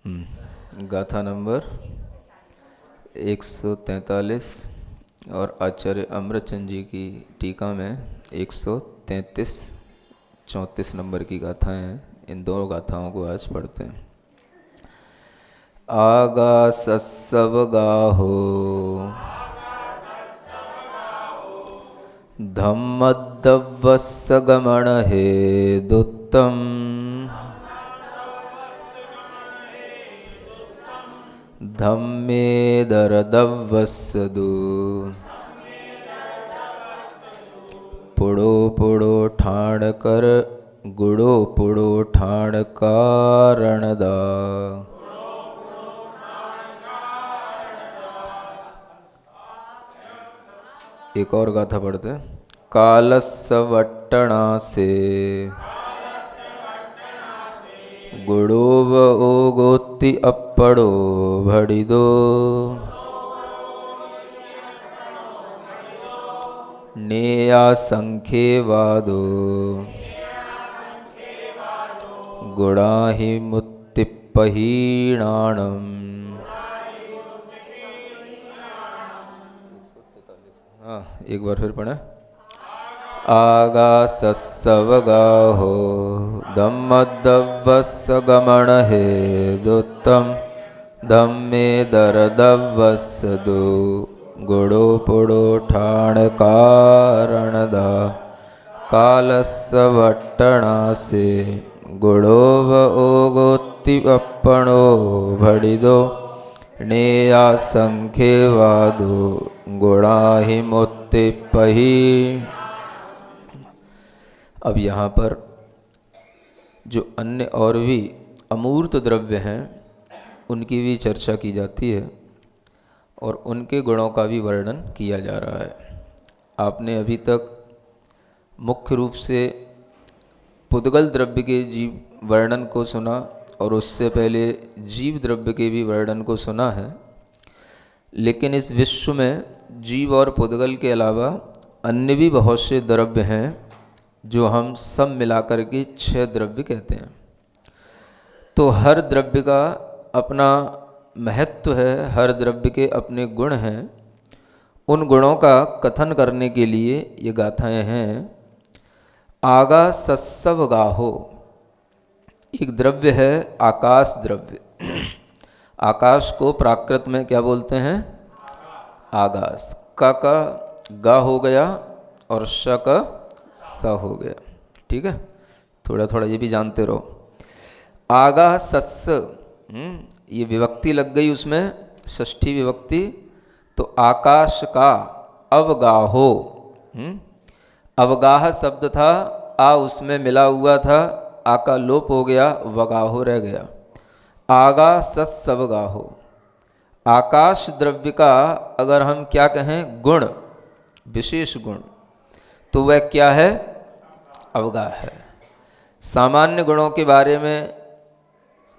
गाथा नंबर 143 और आचार्य अमृतचंद जी की टीका में 133 34 नंबर की गाथाएं हैं। इन दोनों गाथाओं को आज पढ़ते हैं। आगा सत्सव गाहो धम्मद्दवस्स गमन हे दुत्तम धम्मे दरदवस्सदु पुड़ो पुड़ो ठाण कर गुड़ो पुड़ो ठाण कारणदा। एक और गाथा पढ़ते हैं। कालस्य वट्टणा से गुड़ोव ओगोत्ति अपड़ो भड़िदो नेया संख्ये वादो गुणाहि मुत्तिपहीणाणम्। हाँ, एक बार फिर पढ़े। आगा सत्सव गाहो धम्मद्दवस्स गमन हे दुत्तम धम्मे दरदवस्सदु गुड़ो पुड़ो ठाण कारणदा। कालस्य वट्टणा से गुड़ोव ओगोत्ति अपणो भड़िदो नेया संख्ये वादो गुणाहि मुत्तिपही। अब यहाँ पर जो अन्य और भी अमूर्त द्रव्य हैं उनकी भी चर्चा की जाती है और उनके गुणों का भी वर्णन किया जा रहा है। आपने अभी तक मुख्य रूप से पुद्गल द्रव्य के जीव वर्णन को सुना और उससे पहले जीव द्रव्य के भी वर्णन को सुना है। लेकिन इस विश्व में जीव और पुद्गल के अलावा अन्य भी बहुत से द्रव्य हैं जो हम सब मिलाकर के 6 द्रव्य कहते हैं। तो हर द्रव्य का अपना महत्व है, हर द्रव्य के अपने गुण हैं। उन गुणों का कथन करने के लिए ये गाथाएं हैं। आगा सत्सव गाहो, एक द्रव्य है आकाश द्रव्य। आकाश को प्राकृत में क्या बोलते हैं? आगास। का गा हो गया और श का स हो गया। ठीक है, थोड़ा थोड़ा ये भी जानते रहो। आगा सत्स, ये विभक्ति लग गई उसमें, षष्ठी विभक्ति। तो आकाश का अवगाहो, अवगाह शब्द था, आ उसमें मिला हुआ था, आ का लोप हो गया, वगाहो रह गया। आगा सत्सवगाहो, आकाश द्रव्य का अगर हम क्या कहें गुण, विशेष गुण, तो वह क्या है? अवगाह है। सामान्य गुणों के बारे में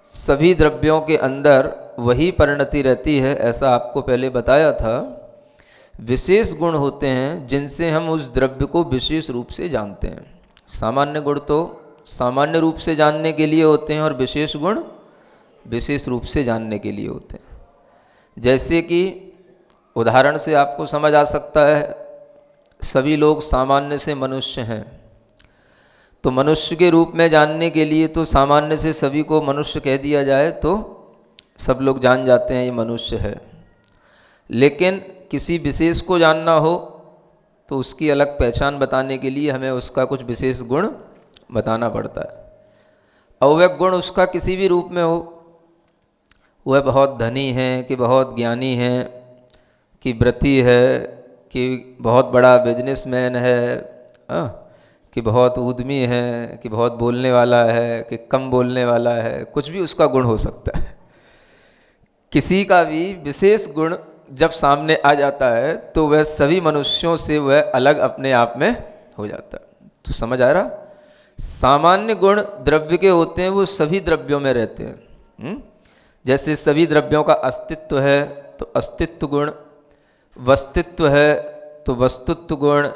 सभी द्रव्यों के अंदर वही परिणति रहती है, ऐसा आपको पहले बताया था। विशेष गुण होते हैं जिनसे हम उस द्रव्य को विशेष रूप से जानते हैं। सामान्य गुण तो सामान्य रूप से जानने के लिए होते हैं और विशेष गुण विशेष रूप से जानने के लिए होते हैं। जैसे कि उदाहरण से आपको समझ आ सकता है, सभी लोग सामान्य से मनुष्य हैं, तो मनुष्य के रूप में जानने के लिए तो सामान्य से सभी को मनुष्य कह दिया जाए तो सब लोग जान जाते हैं ये मनुष्य है। लेकिन किसी विशेष को जानना हो तो उसकी अलग पहचान बताने के लिए हमें उसका कुछ विशेष गुण बताना पड़ता है। और वह गुण उसका किसी भी रूप में हो, वह बहुत धनी है कि बहुत ज्ञानी है, कि व्रती है, कि बहुत बड़ा बिजनेसमैन है, कि बहुत उद्यमी है, कि बहुत बोलने वाला है, कि कम बोलने वाला है, कुछ भी उसका गुण हो सकता है। किसी का भी विशेष गुण जब सामने आ जाता है तो वह सभी मनुष्यों से वह अलग अपने आप में हो जाता है। तो समझ आ रहा? सामान्य गुण द्रव्य के होते हैं, वो सभी द्रव्यों में रहते हैं। जैसे सभी द्रव्यों का अस्तित्व है तो अस्तित्व गुण, वस्तित्व है तो वस्तुत्व गुण,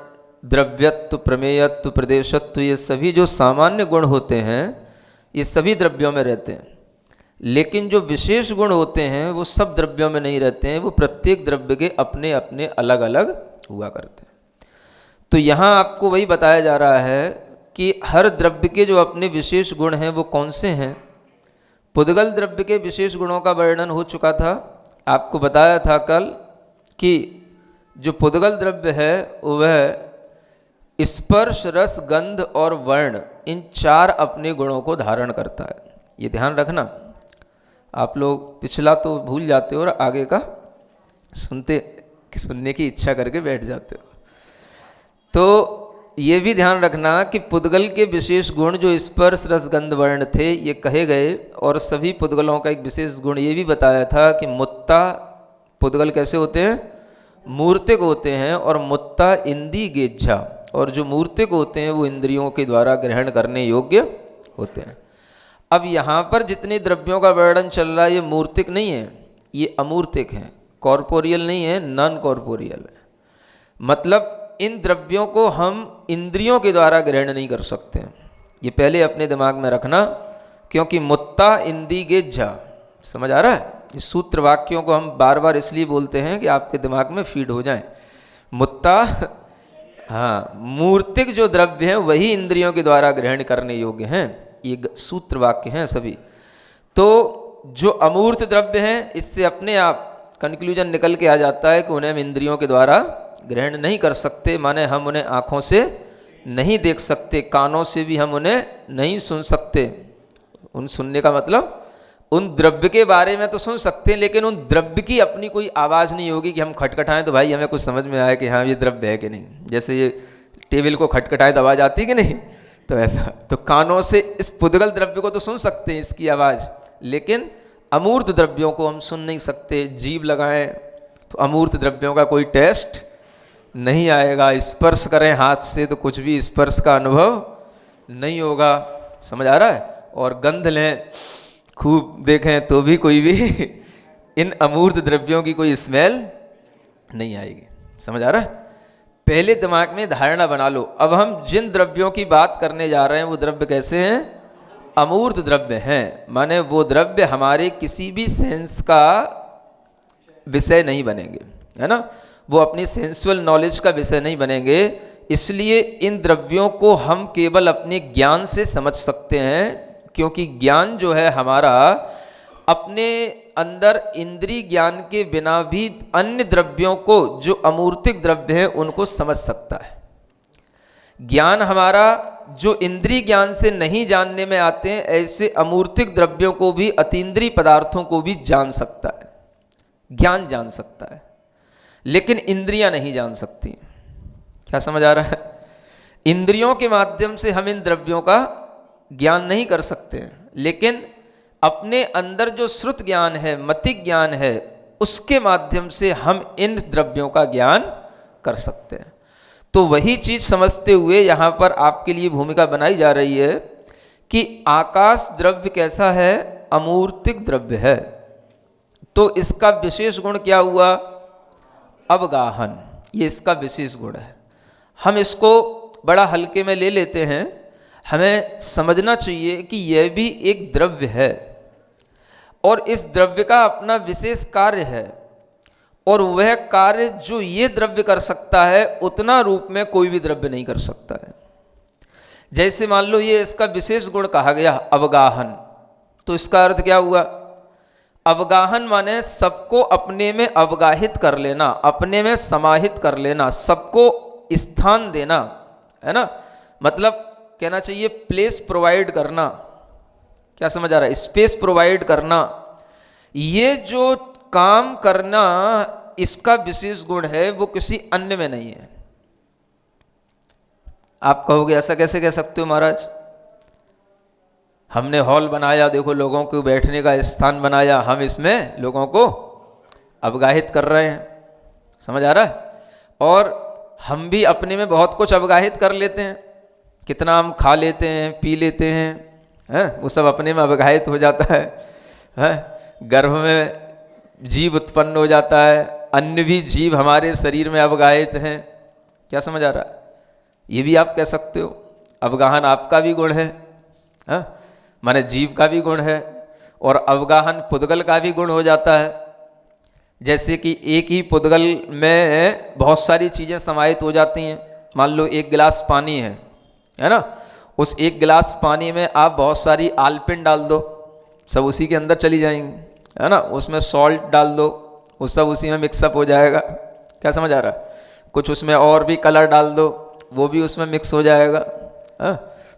द्रव्यत्व, प्रमेयत्व, प्रदेशत्व, ये सभी जो सामान्य गुण होते हैं ये सभी द्रव्यों में रहते हैं। लेकिन जो विशेष गुण होते हैं वो सब द्रव्यों में नहीं रहते हैं, वो प्रत्येक द्रव्य के अपने अपने अलग अलग हुआ करते हैं। तो यहाँ आपको वही बताया जा रहा है कि हर द्रव्य के जो अपने विशेष गुण हैं वो कौन से हैं। पुद्गल द्रव्य के विशेष गुणों का वर्णन हो चुका था, आपको बताया था कल कि जो पुद्गल द्रव्य है वह स्पर्श, रस, गंध और वर्ण, इन चार अपने गुणों को धारण करता है। ये ध्यान रखना, आप लोग पिछला तो भूल जाते हो और आगे का सुनने की इच्छा करके बैठ जाते हो। तो ये भी ध्यान रखना कि पुद्गल के विशेष गुण जो स्पर्श, रस, गंध, वर्ण थे ये कहे गए, और सभी पुद्गलों का एक विशेष गुण ये भी बताया था कि मुत्ता पुद्गल कैसे होते हैं, मूर्तिक होते हैं, और मुत्ता इंदी गेज्झा, और जो मूर्तिक होते हैं वो इंद्रियों के द्वारा ग्रहण करने योग्य होते हैं। अब यहाँ पर जितने द्रव्यों का वर्णन चल रहा है ये मूर्तिक नहीं है, ये अमूर्तिक है, कॉर्पोरियल नहीं है, नॉन कॉर्पोरियल है। मतलब इन द्रव्यों को हम इंद्रियों के द्वारा ग्रहण नहीं कर सकते, ये पहले अपने दिमाग में रखना, क्योंकि मुत्ता इंदी गेज्झा, समझ आ रहा है। इस सूत्र वाक्यों को हम बार बार इसलिए बोलते हैं कि आपके दिमाग में फीड हो जाए। मुत्ता, हाँ, मूर्तिक जो द्रव्य हैं वही इंद्रियों के द्वारा ग्रहण करने योग्य हैं, ये सूत्र वाक्य हैं सभी। तो जो अमूर्त द्रव्य हैं इससे अपने आप कंक्लूजन निकल के आ जाता है कि उन्हें हम इंद्रियों के द्वारा ग्रहण नहीं कर सकते, माने हम उन्हें आँखों से नहीं देख सकते, कानों से भी हम उन्हें नहीं सुन सकते। उन सुनने का मतलब उन द्रव्य के बारे में तो सुन सकते हैं, लेकिन उन द्रव्य की अपनी कोई आवाज़ नहीं होगी कि हम खटखटाएं तो भाई हमें कुछ समझ में आए कि हाँ ये द्रव्य है कि नहीं। जैसे ये टेबल को खटखटाए तो आवाज़ आती है कि नहीं, तो ऐसा तो कानों से इस पुद्गल द्रव्य को तो सुन सकते हैं इसकी आवाज़, लेकिन अमूर्त द्रव्यों को हम सुन नहीं सकते। जीभ लगाएं तो अमूर्त द्रव्यों का कोई टेस्ट नहीं आएगा, स्पर्श करें हाथ से तो कुछ भी स्पर्श का अनुभव नहीं होगा, समझ आ रहा है। और गंध लें, खूब देखें तो भी कोई भी इन अमूर्त द्रव्यों की कोई स्मेल नहीं आएगी, समझ आ रहा है। पहले दिमाग में धारणा बना लो। अब हम जिन द्रव्यों की बात करने जा रहे हैं वो द्रव्य कैसे हैं, अमूर्त द्रव्य हैं, माने वो द्रव्य हमारे किसी भी सेंस का विषय नहीं बनेंगे, है ना, वो अपनी सेंसुअल नॉलेज का विषय नहीं बनेंगे। इसलिए इन द्रव्यों को हम केवल अपने ज्ञान से समझ सकते हैं, क्योंकि ज्ञान जो है हमारा अपने अंदर इंद्रिय ज्ञान के बिना भी अन्य द्रव्यों को, जो अमूर्तिक द्रव्य हैं, उनको समझ सकता है। ज्ञान हमारा जो इंद्रिय ज्ञान से नहीं जानने में आते हैं, ऐसे अमूर्तिक द्रव्यों को भी, अतीन्द्रिय पदार्थों को भी जान सकता है, ज्ञान जान सकता है, लेकिन इंद्रियां नहीं जान सकती। क्या समझ आ रहा है। इंद्रियों के माध्यम से हम इन द्रव्यों का ज्ञान नहीं कर सकते, लेकिन अपने अंदर जो श्रुत ज्ञान है, मतिक ज्ञान है, उसके माध्यम से हम इन द्रव्यों का ज्ञान कर सकते हैं। तो वही चीज समझते हुए यहाँ पर आपके लिए भूमिका बनाई जा रही है कि आकाश द्रव्य कैसा है, अमूर्तिक द्रव्य है। तो इसका विशेष गुण क्या हुआ, अवगाहन, ये इसका विशेष गुण है। हम इसको बड़ा हल्के में ले लेते हैं, हमें समझना चाहिए कि यह भी एक द्रव्य है और इस द्रव्य का अपना विशेष कार्य है, और वह कार्य जो ये द्रव्य कर सकता है उतना रूप में कोई भी द्रव्य नहीं कर सकता है। जैसे मान लो ये इसका विशेष गुण कहा गया अवगाहन, तो इसका अर्थ क्या हुआ, अवगाहन माने सबको अपने में अवगाहित कर लेना, अपने में समाहित कर लेना, सबको स्थान देना, है ना, मतलब कहना चाहिए प्लेस प्रोवाइड करना। क्या समझ आ रहा है, स्पेस प्रोवाइड करना। ये जो काम करना इसका विशेष गुण है, वो किसी अन्य में नहीं है। आप कहोगे ऐसा कैसे कह सकते हो महाराज, हमने हॉल बनाया, देखो लोगों को बैठने का स्थान बनाया, हम इसमें लोगों को अवगाहित कर रहे हैं, समझ आ रहा है। और हम भी अपने में बहुत कुछ अवगाहित कर लेते हैं, कितना हम खा लेते हैं, पी लेते हैं, वो सब अपने में अवगाहित हो जाता है। गर्भ में जीव उत्पन्न हो जाता है, अन्य भी जीव हमारे शरीर में अवगाहित हैं। क्या समझ आ रहा है, ये भी आप कह सकते हो, अवगाहन आपका भी गुण है, माने जीव का भी गुण है। और अवगाहन पुद्गल का भी गुण हो जाता है। जैसे कि एक ही पुद्गल में बहुत सारी चीज़ें समाहित हो जाती हैं। मान लो एक गिलास पानी है ना, उस एक गिलास पानी में आप बहुत सारी आलपिन डाल दो, सब उसी के अंदर चली जाएंगी, है ना। उसमें सॉल्ट डाल दो, वो सब उसी में मिक्सअप हो जाएगा। क्या समझ आ रहा है? कुछ उसमें और भी कलर डाल दो, वो भी उसमें मिक्स हो जाएगा।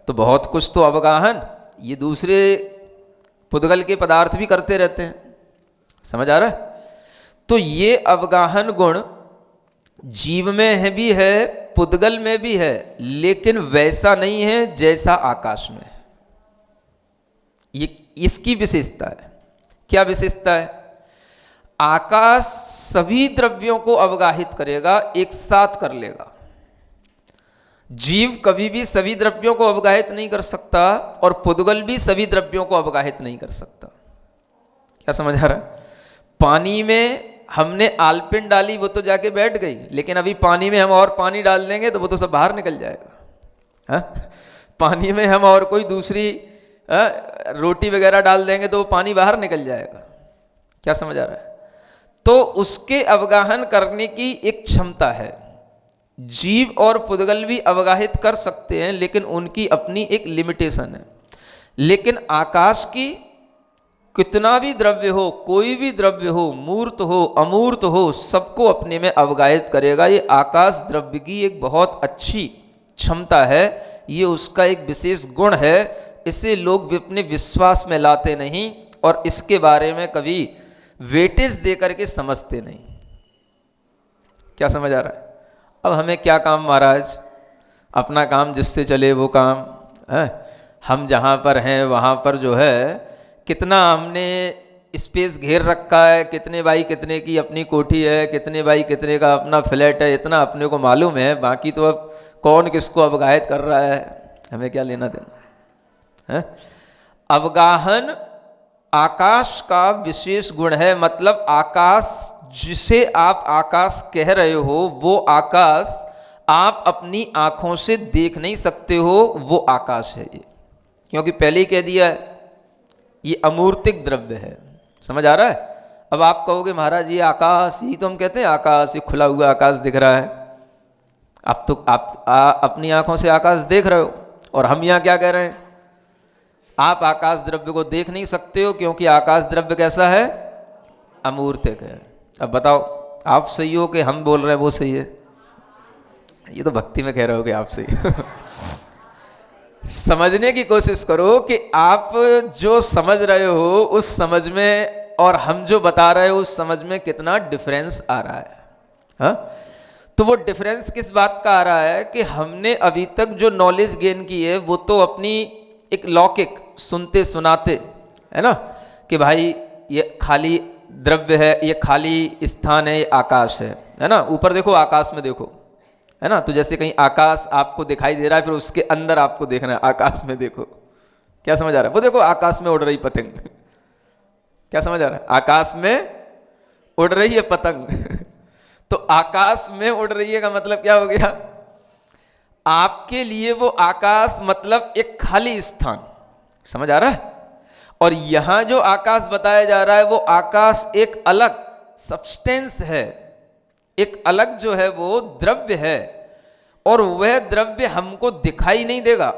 तो बहुत कुछ तो अवगाहन ये दूसरे पुद्गल के पदार्थ भी करते रहते हैं। समझ आ रहा है? तो ये अवगाहन गुण जीव में है भी है, पुद्गल में भी है, लेकिन वैसा नहीं है जैसा आकाश में। ये इसकी विशेषता है। क्या विशेषता है? आकाश सभी द्रव्यों को अवगाहित करेगा, एक साथ कर लेगा। जीव कभी भी सभी द्रव्यों को अवगाहित नहीं कर सकता, और पुद्गल भी सभी द्रव्यों को अवगाहित नहीं कर सकता। क्या समझ आ रहा है? पानी में हमने आलपिन डाली, वो तो जाके बैठ गई, लेकिन अभी पानी में हम और पानी डाल देंगे तो वो तो सब बाहर निकल जाएगा। पानी में हम और कोई दूसरी रोटी वगैरह डाल देंगे तो वो पानी बाहर निकल जाएगा। क्या समझ आ रहा है? तो उसके अवगाहन करने की एक क्षमता है। जीव और पुद्गल भी अवगाहित कर सकते हैं, लेकिन उनकी अपनी एक लिमिटेशन है। लेकिन आकाश की कितना भी द्रव्य हो, कोई भी द्रव्य हो, मूर्त हो अमूर्त हो, सबको अपने में अवगाहित करेगा। ये आकाश द्रव्य की एक बहुत अच्छी क्षमता है, ये उसका एक विशेष गुण है। इसे लोग अपने विश्वास में लाते नहीं और इसके बारे में कभी वेटेज दे करके समझते नहीं। क्या समझ आ रहा है? अब हमें क्या काम महाराज, अपना काम जिससे चले वो काम है। हम जहाँ पर हैं वहाँ पर जो है कितना हमने स्पेस घेर रखा है, कितने बाई कितने की अपनी कोठी है, कितने बाई कितने का अपना फ्लैट है, इतना अपने को मालूम है। बाकी तो अब कौन किसको अवगाहित कर रहा है, हमें क्या लेना देना है। अवगाहन आकाश का विशेष गुण है। मतलब आकाश, जिसे आप आकाश कह रहे हो, वो आकाश आप अपनी आंखों से देख नहीं सकते हो, वो आकाश है ये। क्योंकि पहले ही कह दिया है ये अमूर्तिक द्रव्य है। समझ आ रहा है? अब आप कहोगे महाराज ये आकाश, ही तो हम कहते हैं आकाश, ये खुला हुआ आकाश दिख रहा है। अब तो आप अपनी आंखों से आकाश देख रहे हो, और हम यहाँ क्या कह रहे हैं, आप आकाश द्रव्य को देख नहीं सकते हो, क्योंकि आकाश द्रव्य कैसा है? अमूर्तिक है। अब बताओ, आप सही हो कि हम बोल रहे हैं वो सही है? ये तो भक्ति में कह रहे हो कि आप सही समझने की कोशिश करो कि आप जो समझ रहे हो उस समझ में और हम जो बता रहे हो उस समझ में कितना डिफरेंस आ रहा है। हाँ? तो वो डिफरेंस किस बात का आ रहा है कि हमने अभी तक जो नॉलेज गेन की है वो तो अपनी एक लौकिक सुनते सुनाते, है ना, कि भाई ये खाली द्रव्य है, ये खाली स्थान है, ये आकाश है ना। ऊपर देखो, आकाश में देखो, है ना। तो जैसे कहीं आकाश आपको दिखाई दे रहा है, फिर उसके अंदर आपको देखना है, आकाश में देखो। क्या समझ आ रहा है? वो देखो आकाश में उड़ रही पतंग। क्या समझ आ रहा है? आकाश में उड़ रही है पतंग। तो आकाश में उड़ रही है का मतलब क्या हो गया? आपके लिए वो आकाश मतलब एक खाली स्थान। समझ आ रहा है? और यहां जो आकाश बताया जा रहा है वो आकाश एक अलग सब्सटेंस है, एक अलग जो है वो द्रव्य है, और वह द्रव्य हमको दिखाई नहीं देगा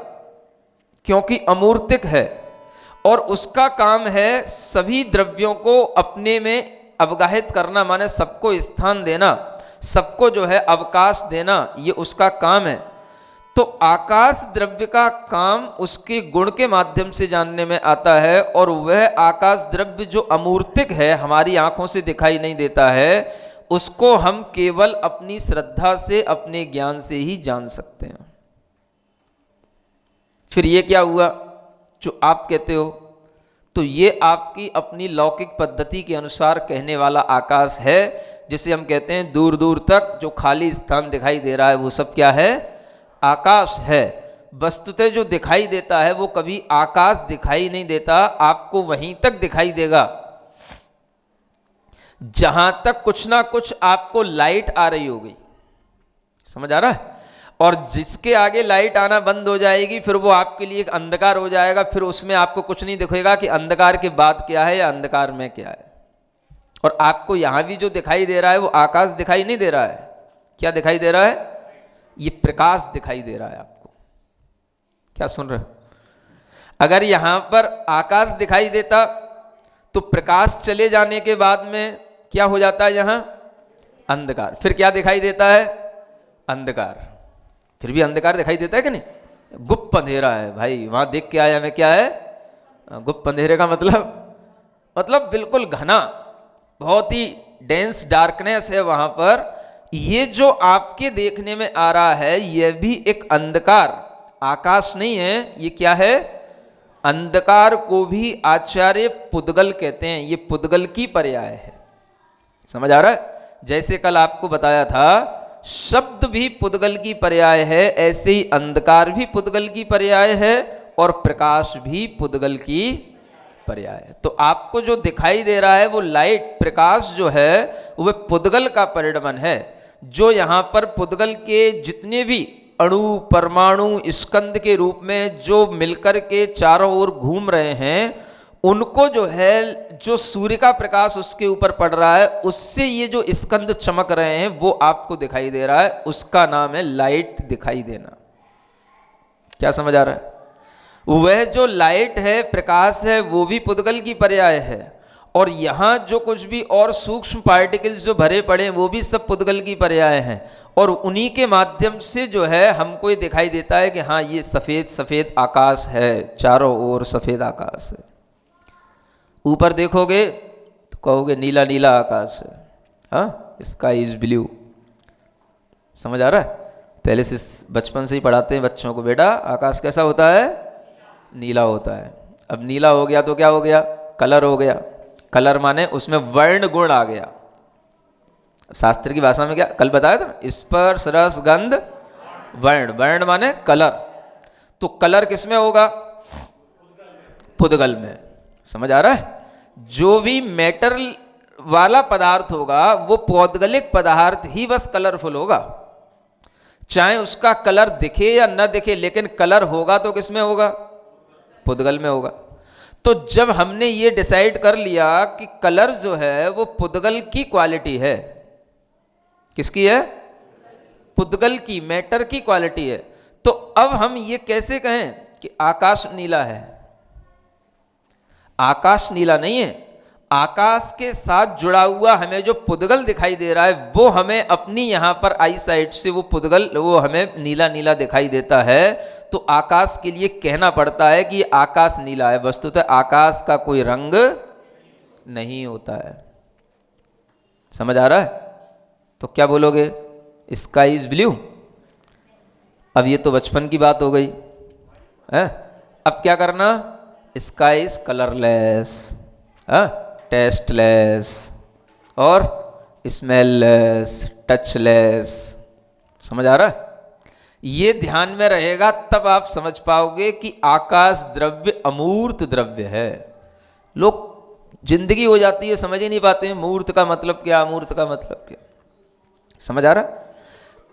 क्योंकि अमूर्तिक है। और उसका काम है सभी द्रव्यों को अपने में अवगाहित करना, माने सबको स्थान देना, सबको जो है अवकाश देना, ये उसका काम है। तो आकाश द्रव्य का काम उसके गुण के माध्यम से जानने में आता है, और वह आकाश द्रव्य जो अमूर्तिक है, हमारी आंखों से दिखाई नहीं देता है, उसको हम केवल अपनी श्रद्धा से, अपने ज्ञान से ही जान सकते हैं। फिर ये क्या हुआ जो आप कहते हो? तो ये आपकी अपनी लौकिक पद्धति के अनुसार कहने वाला आकाश है, जिसे हम कहते हैं दूर दूर तक जो खाली स्थान दिखाई दे रहा है वो सब क्या है? आकाश है। वस्तुतः जो दिखाई देता है वो कभी आकाश दिखाई नहीं देता, आपको वहीं तक दिखाई देगा जहां तक कुछ ना कुछ आपको लाइट आ रही होगी। समझ आ रहा है? और जिसके आगे लाइट आना बंद हो जाएगी फिर वो आपके लिए एक अंधकार हो जाएगा, फिर उसमें आपको कुछ नहीं दिखेगा कि अंधकार के बाद क्या है या अंधकार में क्या है। और आपको यहां भी जो दिखाई दे रहा है वो आकाश दिखाई नहीं दे रहा है, क्या दिखाई दे रहा है? ये प्रकाश दिखाई दे रहा है आपको। क्या सुन रहे हो? अगर यहां पर आकाश दिखाई देता तो प्रकाश चले जाने के बाद में क्या हो जाता है? यहां अंधकार। फिर क्या दिखाई देता है? अंधकार। फिर भी अंधकार दिखाई देता है कि नहीं? गुप्त अंधेरा है भाई, वहां देख के आया मैं, क्या है गुप्त अंधेरे का मतलब बिल्कुल घना, बहुत ही डेंस डार्कनेस है वहां पर। ये जो आपके देखने में आ रहा है यह भी एक अंधकार, आकाश नहीं है, ये क्या है? अंधकार को भी आचार्य पुद्गल कहते हैं, ये पुद्गल की पर्याय है। समझ आ रहा है? जैसे कल आपको बताया था शब्द भी पुद्गल की पर्याय है, ऐसे ही अंधकार भी पुद्गल की पर्याय है और प्रकाश भी पुद्गल की पर्याय है। तो आपको जो दिखाई दे रहा है वो लाइट, प्रकाश जो है वह पुद्गल का परिणमन है। जो यहाँ पर पुद्गल के जितने भी अणु, परमाणु, स्कंद के रूप में जो मिलकर के चारों ओर घूम रहे हैं, उनको जो है, जो सूर्य का प्रकाश उसके ऊपर पड़ रहा है, उससे ये जो स्कंद चमक रहे हैं वो आपको दिखाई दे रहा है, उसका नाम है लाइट दिखाई देना। क्या समझ आ रहा है? वह जो लाइट है, प्रकाश है, वो भी पुद्गल की पर्याय है। और यहाँ जो कुछ भी और सूक्ष्म पार्टिकल्स जो भरे पड़े हैं वो भी सब पुद्गल की पर्याय हैं। और उन्हीं के माध्यम से जो है हमको ये दिखाई देता है कि हाँ ये सफ़ेद सफ़ेद आकाश है, चारों ओर सफ़ेद आकाश है। ऊपर देखोगे तो कहोगे नीला नीला आकाश है, हाँ, स्काई इज ब्लू। समझ आ रहा है? पहले से बचपन से ही पढ़ाते हैं बच्चों को, बेटा आकाश कैसा होता है? नीला होता है। अब नीला हो गया तो क्या हो गया? कलर हो गया। कलर माने उसमें वर्ण गुण आ गया। शास्त्र की भाषा में क्या कल बताया था ना? स्पर्श रस गंध वर्ण। वर्ण माने कलर। तो कलर किस में होगा? पुद्गल में। समझ आ रहा है? जो भी मैटर वाला पदार्थ होगा वो पौद्गलिक पदार्थ ही बस कलरफुल होगा, चाहे उसका कलर दिखे या न दिखे, लेकिन कलर होगा तो किस में होगा? पुद्गल में होगा। तो जब हमने ये डिसाइड कर लिया कि कलर जो है वो पुद्गल की क्वालिटी है, किसकी है? पुद्गल की, मैटर की क्वालिटी है, तो अब हम ये कैसे कहें कि आकाश नीला है? आकाश नीला नहीं है। आकाश के साथ जुड़ा हुआ हमें जो पुद्गल दिखाई दे रहा है वो हमें अपनी यहाँ पर आई साइट से वो पुद्गल वो हमें नीला नीला दिखाई देता है। तो आकाश के लिए कहना पड़ता है कि आकाश नीला है। वस्तुतः आकाश का कोई रंग नहीं होता है। समझ आ रहा है? तो क्या बोलोगे? Sky is blue. अब ये तो बचपन की बात हो गई है। अब क्या करना? स्काई इज कलरलेस, टेस्टलेस और स्मेललेस, टचलेस। समझ आ रहा है? ये ध्यान में रहेगा तब आप समझ पाओगे कि आकाश द्रव्य अमूर्त द्रव्य है। लोग जिंदगी हो जाती है समझ ही नहीं पाते हैं मूर्त का मतलब क्या, अमूर्त का मतलब क्या। समझ आ रहा?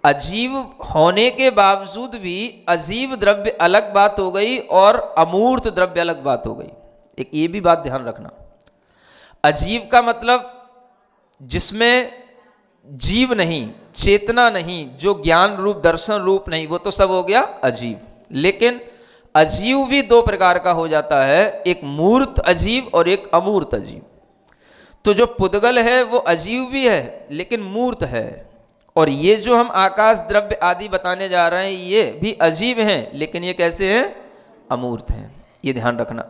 अजीब होने के बावजूद भी अजीब द्रव्य अलग बात हो गई और अमूर्त द्रव्य अलग बात हो गई। एक ये भी बात ध्यान रखना। अजीब का मतलब जिसमें जीव नहीं, चेतना नहीं, जो ज्ञान रूप दर्शन रूप नहीं, वो तो सब हो गया अजीब। लेकिन अजीव भी दो प्रकार का हो जाता है, एक मूर्त अजीब और एक अमूर्त अजीब। तो जो पुद्गल है वो अजीव भी है लेकिन मूर्त है, और ये जो हम आकाश द्रव्य आदि बताने जा रहे हैं ये भी अजीब हैं लेकिन ये कैसे हैं? अमूर्त हैं। ये ध्यान रखना।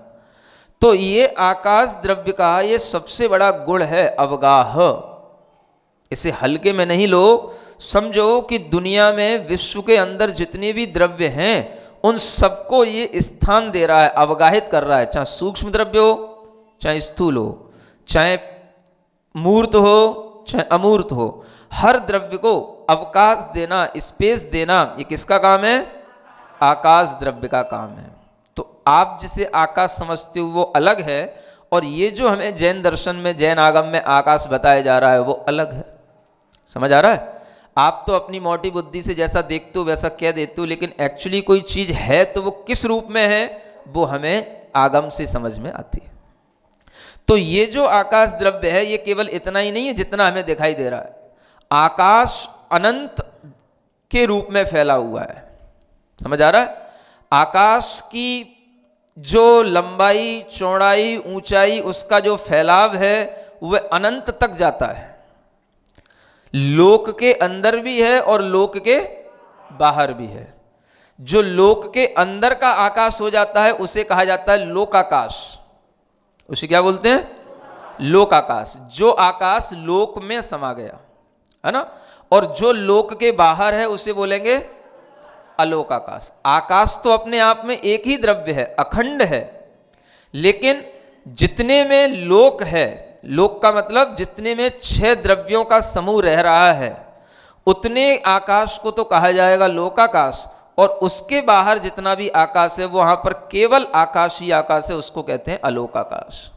तो ये आकाश द्रव्य का ये सबसे बड़ा गुण है अवगाह। इसे हल्के में नहीं लो। समझो कि दुनिया में विश्व के अंदर जितने भी द्रव्य हैं उन सबको ये स्थान दे रहा है, अवगाहित कर रहा है। चाहे सूक्ष्म द्रव्य हो, चाहे स्थूल हो, चाहे मूर्त हो, चाहे अमूर्त हो, हर द्रव्य को अवकाश देना, स्पेस देना, ये किसका काम है? आकाश द्रव्य का काम है। तो आप जिसे आकाश समझते हो वो अलग है, और ये जो हमें जैन दर्शन में, जैन आगम में आकाश बताया जा रहा है वो अलग है। समझ आ रहा है? आप तो अपनी मोटी बुद्धि से जैसा देखते हो वैसा कह देते हो, लेकिन एक्चुअली कोई चीज है तो वो किस रूप में है वो हमें आगम से समझ में आती है। तो ये जो आकाश द्रव्य है ये केवल इतना ही नहीं है जितना हमें दिखाई दे रहा है, आकाश अनंत के रूप में फैला हुआ है। समझ आ रहा है? आकाश की जो लंबाई चौड़ाई ऊंचाई उसका जो फैलाव है वह अनंत तक जाता है, लोक के अंदर भी है और लोक के बाहर भी है। जो लोक के अंदर का आकाश हो जाता है उसे कहा जाता है लोकाकाश। उसे क्या बोलते हैं? लोकाकाश। जो आकाश लोक में समा गया है ना, और जो लोक के बाहर है उसे बोलेंगे अलोकाकाश। आकाश तो अपने आप में एक ही द्रव्य है, अखंड है, लेकिन जितने में लोक है, लोक का मतलब जितने में 6 द्रव्यों का समूह रह रहा है, उतने आकाश को तो कहा जाएगा लोकाकाश, और उसके बाहर जितना भी आकाश है वहां पर केवल आकाश ही आकाश है, उसको कहते हैं अलोकाकाश।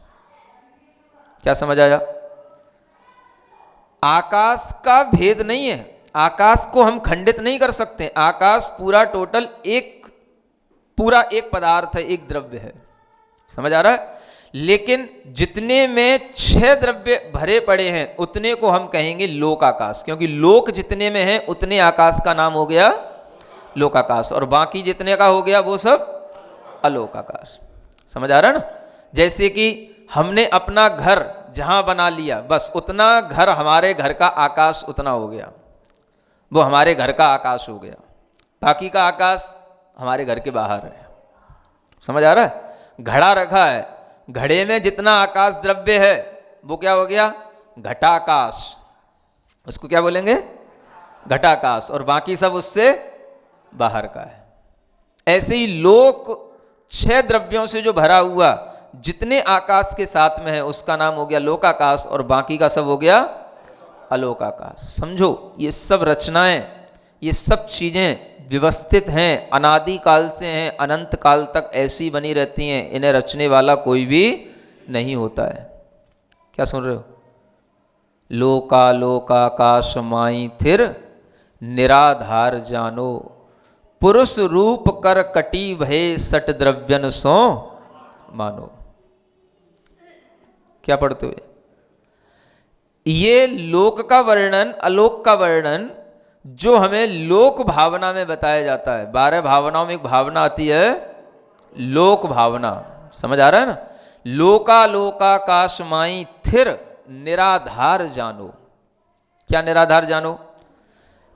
क्या समझ आया? आकाश का भेद नहीं है, आकाश को हम खंडित नहीं कर सकते। आकाश पूरा टोटल एक पदार्थ है, एक द्रव्य है। समझ आ रहा है? लेकिन जितने में 6 द्रव्य भरे पड़े हैं उतने को हम कहेंगे लोकाकाश, क्योंकि लोक जितने में है उतने आकाश का नाम हो गया लोकाकाश, और बाकी जितने का हो गया वो सब अलोकाकाश। समझ आ रहा है ना? जैसे कि हमने अपना घर जहां बना लिया, बस उतना घर, हमारे घर का आकाश उतना हो गया, वो हमारे घर का आकाश हो गया, बाकी का आकाश हमारे घर के बाहर है। समझ आ रहा है? घड़ा रखा है, घड़े में जितना आकाश द्रव्य है वो क्या हो गया? घटाकाश। उसको क्या बोलेंगे? घटाकाश, और बाकी सब उससे बाहर का है। ऐसे ही लोक 6 द्रव्यों से जो भरा हुआ जितने आकाश के साथ में है उसका नाम हो गया लोकाकाश, और बाकी का सब हो गया अलोकाकाश। समझो, ये सब रचनाएं, ये सब चीजें व्यवस्थित हैं, अनादि काल से हैं, अनंत काल तक ऐसी बनी रहती हैं, इन्हें रचने वाला कोई भी नहीं होता है। क्या सुन रहे हो? लोका लोकाकाश माई थिर निराधार जानो, पुरुष रूप कर कटी भय सट द्रव्यन सो मानो। क्या पढ़ते हुए? ये लोक का वर्णन, अलोक का वर्णन जो हमें लोक भावना में बताया जाता है। 12 भावनाओं में एक भावना आती है लोक भावना। समझ आ रहा है ना? लोका लोकाकाश माई थिर निराधार जानो। क्या निराधार जानो?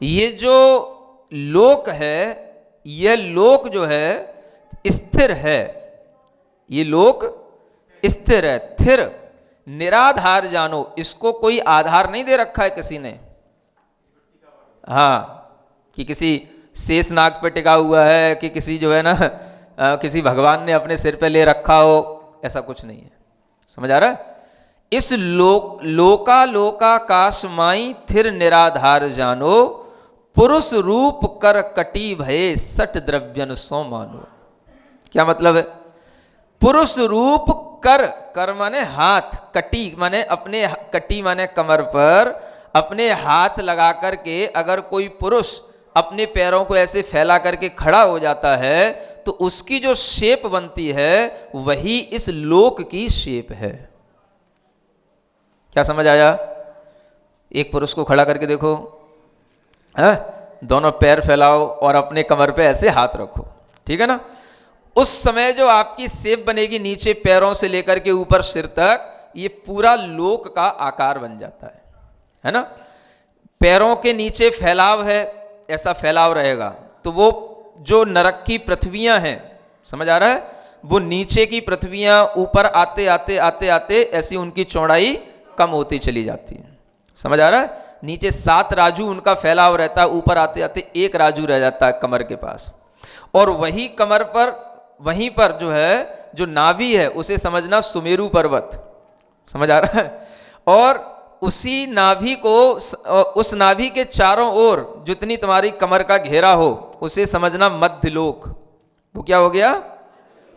ये जो लोक है, यह लोक जो है स्थिर है, ये लोक स्थिर है। थिर निराधार जानो, इसको कोई आधार नहीं दे रखा है किसी ने, हाँ, कि किसी शेष नाग पे टिका हुआ है, कि किसी जो है ना किसी भगवान ने अपने सिर पे ले रखा हो, ऐसा कुछ नहीं है। समझ आ रहा है? इस लोका लोकाकाश माई थिर निराधार जानो, पुरुष रूप कर कटी भये सट द्रव्यन सो मानो। क्या मतलब है? पुरुष रूप कर माने हाथ, कटी माने अपने, कटी माने कमर पर अपने हाथ लगा करके अगर कोई पुरुष अपने पैरों को ऐसे फैला करके खड़ा हो जाता है तो उसकी जो शेप बनती है वही इस लोक की शेप है। क्या समझ आया? एक पुरुष को खड़ा करके देखो, है? दोनों पैर फैलाओ और अपने कमर पे ऐसे हाथ रखो, ठीक है ना? उस समय जो आपकी शेप बनेगी नीचे पैरों से लेकर के ऊपर सिर तक, ये पूरा लोक का आकार बन जाता है ना? पैरों के नीचे फैलाव है, ऐसा फैलाव रहेगा, तो वो जो नरक की पृथ्वियां हैं, समझ आ रहा है, वो नीचे की पृथ्वियां ऊपर आते आते आते आते ऐसी उनकी चौड़ाई कम होती चली जाती है। समझ आ रहा है? नीचे 7 राजू उनका फैलाव रहता है, ऊपर आते आते 1 राजू रह जाता है कमर के पास, और वही कमर पर, वहीं पर जो है, जो नाभि है उसे समझना सुमेरु पर्वत। समझ आ रहा है? और उसी नाभि को, उस नाभि के चारों ओर जितनी तुम्हारी कमर का घेरा हो उसे समझना मध्यलोक। वो क्या हो गया?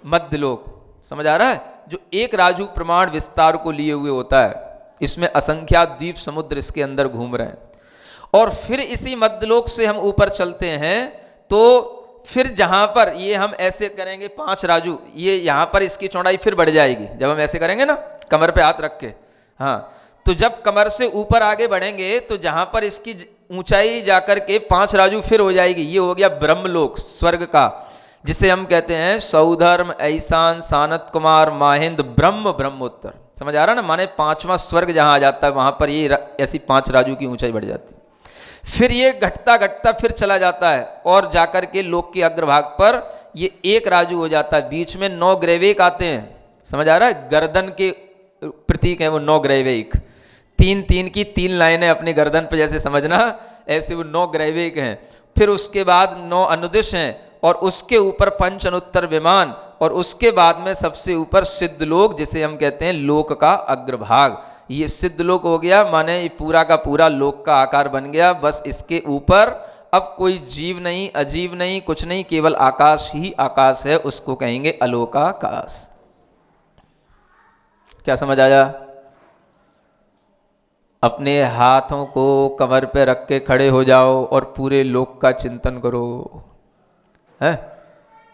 मध्यलोक। समझ आ रहा है? जो 1 राजू प्रमाण विस्तार को लिए हुए होता है, इसमें असंख्यात द्वीप समुद्र इसके अंदर घूम रहे हैं, और फिर इसी मध्यलोक से हम ऊपर चलते हैं तो फिर जहां पर ये हम ऐसे करेंगे 5 राजू, ये यहां पर इसकी चौड़ाई फिर बढ़ जाएगी जब हम ऐसे करेंगे ना कमर पे हाथ रख के। हाँ, तो जब कमर से ऊपर आगे बढ़ेंगे तो जहां पर इसकी ऊंचाई जाकर के 5 राजू फिर हो जाएगी। ये हो गया ब्रह्मलोक, स्वर्ग का, जिसे हम कहते हैं सौधर्म, ऐसान, सानत कुमार, माहिंद, ब्रह्म, ब्रह्मोत्तर। समझ आ रहा ना, माने 5वां स्वर्ग जहां आ जाता है वहां पर ये ऐसी 5 राजू की ऊंचाई बढ़ जाती है। फिर ये घटता घटता फिर चला जाता है और जाकर के लोक के अग्रभाग पर ये 1 राजू हो जाता है। बीच में 9 ग्रैवेक आते हैं। समझ आ रहा है, गर्दन के प्रतीक हैं वो 9 ग्रैवेक, 3 की 3 लाइनें अपनी गर्दन पे जैसे समझना, ऐसे वो 9 ग्रैवेक हैं। फिर उसके बाद 9 अनुदिश हैं और उसके ऊपर 5 अनुत्तर विमान और उसके बाद में सबसे ऊपर सिद्ध लोक, जिसे हम कहते हैं लोक का अग्रभाग। ये सिद्ध लोक हो गया, माने ये पूरा का पूरा लोक का आकार बन गया। बस इसके ऊपर अब कोई जीव नहीं, अजीव नहीं, कुछ नहीं, केवल आकाश ही आकाश है, उसको कहेंगे अलोकाकाश। क्या समझ आया? अपने हाथों को कमर पे रख के खड़े हो जाओ और पूरे लोक का चिंतन करो। है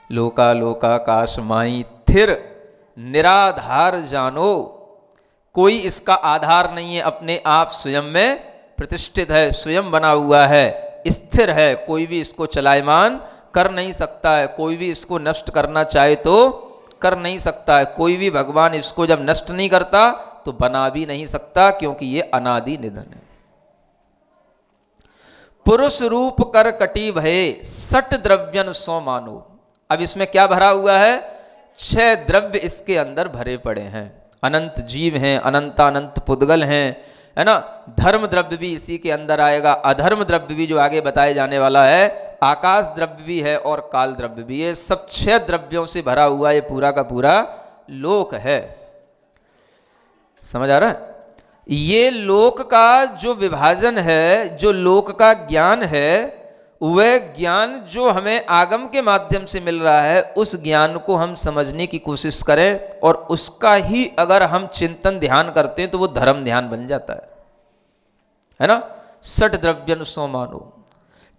लोका लोकाकाश माई थिर निराधार जानो, कोई इसका आधार नहीं है, अपने आप स्वयं में प्रतिष्ठित है, स्वयं बना हुआ है, स्थिर है, कोई भी इसको चलायमान कर नहीं सकता है, कोई भी इसको नष्ट करना चाहे तो कर नहीं सकता है। कोई भी भगवान इसको जब नष्ट नहीं करता तो बना भी नहीं सकता, क्योंकि ये अनादि निधन है। पुरुष रूप कर कटी भये 60 द्रव्यन सो मानो। अब इसमें क्या भरा हुआ है? 6 द्रव्य इसके अंदर भरे पड़े हैं। अनंत जीव हैं, अनंतानंत पुद्गल हैं, है ना। धर्म द्रव्य भी इसी के अंदर आएगा, अधर्म द्रव्य भी जो आगे बताए जाने वाला है, आकाश द्रव्य भी है और काल द्रव्य भी है। सब 6 द्रव्यों से भरा हुआ ये पूरा का पूरा लोक है। समझ आ रहा है? ये लोक का जो विभाजन है, जो लोक का ज्ञान है, वह ज्ञान जो हमें आगम के माध्यम से मिल रहा है, उस ज्ञान को हम समझने की कोशिश करें और उसका ही अगर हम चिंतन ध्यान करते हैं तो वो धर्म ध्यान बन जाता है ना। 60 द्रव्यन सो मानो,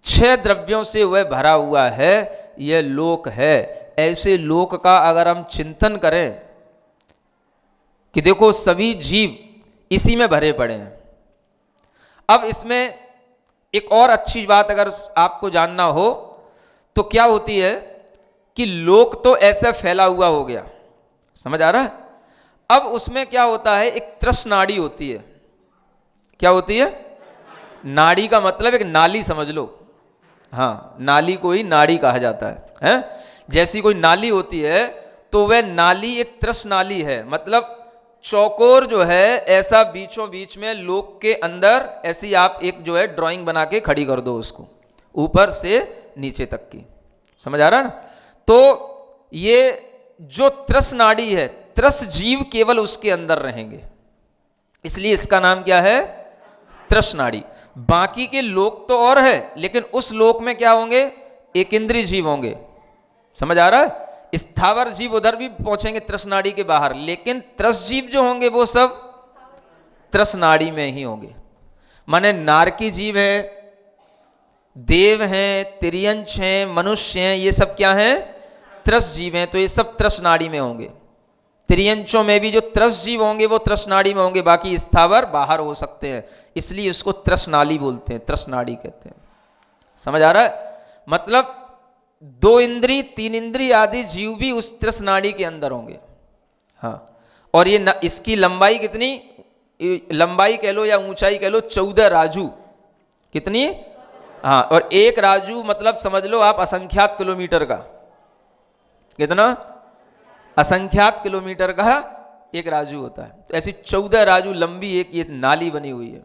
6 द्रव्यों से वह भरा हुआ है, यह लोक है। ऐसे लोक का अगर हम चिंतन करें कि देखो सभी जीव इसी में भरे पड़े हैं। अब इसमें एक और अच्छी बात अगर आपको जानना हो तो क्या होती है कि लोक तो ऐसा फैला हुआ हो गया, समझ आ रहा है। अब उसमें क्या होता है, एक तृष्णाड़ी होती है। क्या होती है? नाड़ी का मतलब एक नाली समझ लो। हाँ, नाली को ही नाड़ी कहा जाता है। जैसी कोई नाली होती है तो वह नाली एक तृष्णाली है, मतलब चौकोर जो है ऐसा बीचों बीच में लोक के अंदर ऐसी आप एक जो है ड्राइंग बना के खड़ी कर दो उसको, ऊपर से नीचे तक की। समझ आ रहा है ना। तो ये जो त्रस नाड़ी है, त्रस जीव केवल उसके अंदर रहेंगे, इसलिए इसका नाम क्या है? त्रस नाड़ी। बाकी के लोक तो और है, लेकिन उस लोक में क्या होंगे? एक इंद्रिय जीव होंगे। समझ आ रहा है? स्थावर जीव उधर भी पहुंचेंगे त्रसनाड़ी के बाहर, लेकिन त्रस जीव जो होंगे वो सब त्रसनाड़ी में ही होंगे। माने नारकी जीव है, देव हैं, तिर्यंच हैं, मनुष्य हैं, ये सब क्या हैं? त्रस जीव हैं। तो ये सब त्रसनाड़ी में होंगे। तिर्यंचों में भी जो त्रस जीव होंगे वो त्रसनाड़ी में होंगे, बाकी स्थावर बाहर हो सकते हैं, इसलिए उसको त्रसनाली बोलते हैं, त्रसनाड़ी कहते हैं। समझ आ रहा है? मतलब 2 इंद्री 3 इंद्री आदि जीव भी उस त्रसनाड़ी के अंदर होंगे। हाँ, और ये इसकी लंबाई कितनी, लंबाई कह लो या ऊंचाई कह लो, 14 राजू। कितनी? हाँ, और 1 राजू मतलब समझ लो आप असंख्यात किलोमीटर का। कितना? असंख्यात किलोमीटर का 1 राजू होता है। तो ऐसी 14 राजू लंबी एक ये नाली बनी हुई है।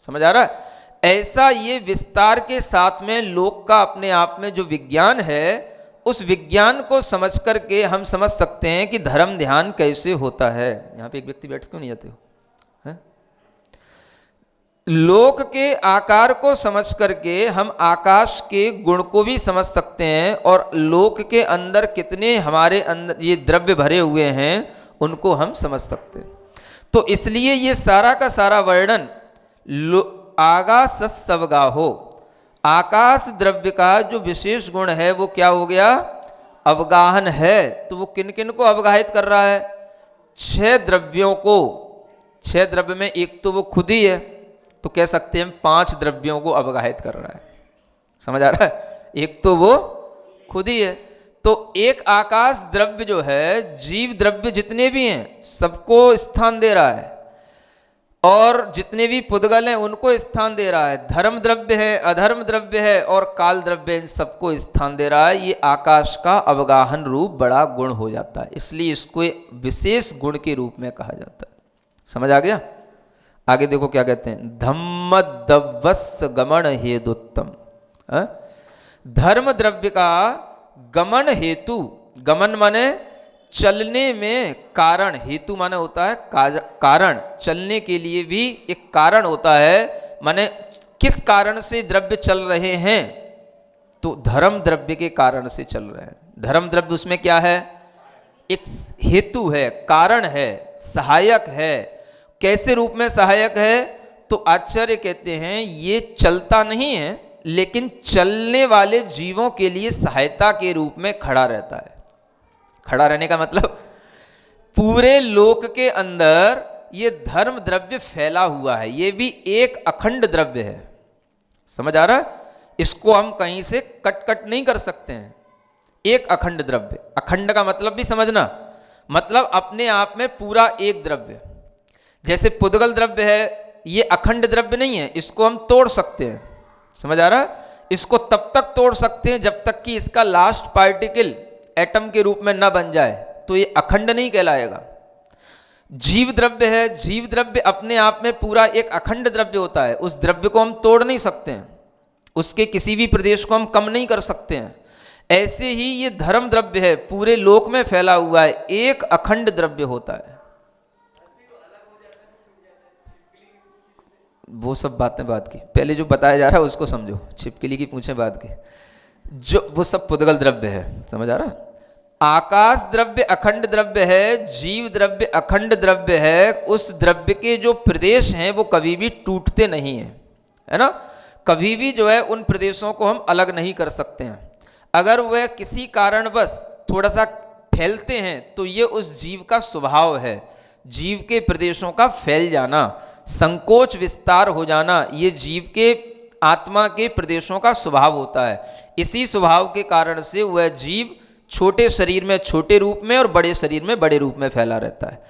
समझ आ रहा है? ऐसा ये विस्तार के साथ में लोक का अपने आप में जो विज्ञान है, उस विज्ञान को समझ करके हम समझ सकते हैं कि धर्म ध्यान कैसे होता है। यहां पे एक व्यक्ति बैठ क्यों नहीं जाते हो? लोक के आकार को समझ करके हम आकाश के गुण को भी समझ सकते हैं, और लोक के अंदर कितने हमारे अंदर ये द्रव्य भरे हुए हैं उनको हम समझ सकते हैं। तो इसलिए ये सारा का सारा वर्णन आगासस्सवगाहो, आकाश द्रव्य का जो विशेष गुण है वो क्या हो गया? अवगाहन है। तो वो किन किन को अवगाहित कर रहा है? 6 द्रव्यों को। 6 द्रव्य में एक तो वो खुद ही है, तो कह सकते हैं 5 द्रव्यों को अवगाहित कर रहा है। समझ आ रहा है? एक तो वो खुद ही है, तो एक आकाश द्रव्य जो है जीव द्रव्य जितने भी हैं सबको स्थान दे रहा है, और जितने भी पुद्गल हैं उनको स्थान दे रहा है। धर्म द्रव्य है, अधर्म द्रव्य है और काल द्रव्य, इन सबको स्थान दे रहा है। ये आकाश का अवगाहन रूप बड़ा गुण हो जाता है, इसलिए इसको विशेष गुण के रूप में कहा जाता है। समझ आ गया? आगे देखो क्या कहते हैं, धम्मदवस गमन हेतुत्तम। धर्म द्रव्य का गमन हेतु, गमन माने चलने में कारण, हेतु माने होता है कारण, चलने के लिए भी एक कारण होता है, माने किस कारण से द्रव्य चल रहे हैं, तो धर्म द्रव्य के कारण से चल रहे हैं। धर्म द्रव्य उसमें क्या है? एक हेतु है, कारण है, सहायक है। कैसे रूप में सहायक है? तो आचार्य कहते हैं ये चलता नहीं है, लेकिन चलने वाले जीवों के लिए सहायता के रूप में खड़ा रहता है। खड़ा रहने का मतलब पूरे लोक के अंदर ये धर्म द्रव्य फैला हुआ है, ये भी एक अखंड द्रव्य है। समझ आ रहा है? इसको हम कहीं से कट नहीं कर सकते हैं। एक अखंड द्रव्य, अखंड का मतलब भी समझना, मतलब अपने आप में पूरा एक द्रव्य। जैसे पुद्गल द्रव्य है, ये अखंड द्रव्य नहीं है, इसको हम तोड़ सकते हैं। समझ आ रहा है? इसको तब तक तोड़ सकते हैं जब तक कि इसका लास्ट पार्टिकल एटम के रूप में न बन जाए, तो ये अखंड नहीं कहलाएगा। जीव द्रव्य है, जीव द्रव्य अपने आप में पूरा एक अखंड द्रव्य होता है, उस द्रव्य को हम तोड़ नहीं सकते हैं, उसके किसी भी प्रदेश को हम कम नहीं कर सकते हैं। ऐसे ही ये धर्म द्रव्य है, पूरे लोक में फैला हुआ है, एक अखंड द्रव्य होता है। वो सब बातें बाद की, पहले जो बताया जा रहा है उसको समझो। छिपकली की पूछे बाद की, जो वो सब पुद्गल द्रव्य है। समझ आ रहा है? आकाश द्रव्य अखंड द्रव्य है, जीव द्रव्य अखंड द्रव्य है। उस द्रव्य के जो प्रदेश हैं वो कभी भी टूटते नहीं हैं, है ना? कभी भी जो है उन प्रदेशों को हम अलग नहीं कर सकते हैं। अगर वह किसी कारणवश थोड़ा सा फैलते हैं तो ये उस जीव का स्वभाव है। जीव के प्रदेशों का फैल जाना, संकोच विस्तार हो जाना, ये जीव के आत्मा के प्रदेशों का स्वभाव होता है। इसी स्वभाव के कारण से वह जीव छोटे शरीर में छोटे रूप में और बड़े शरीर में बड़े रूप में फैला रहता है।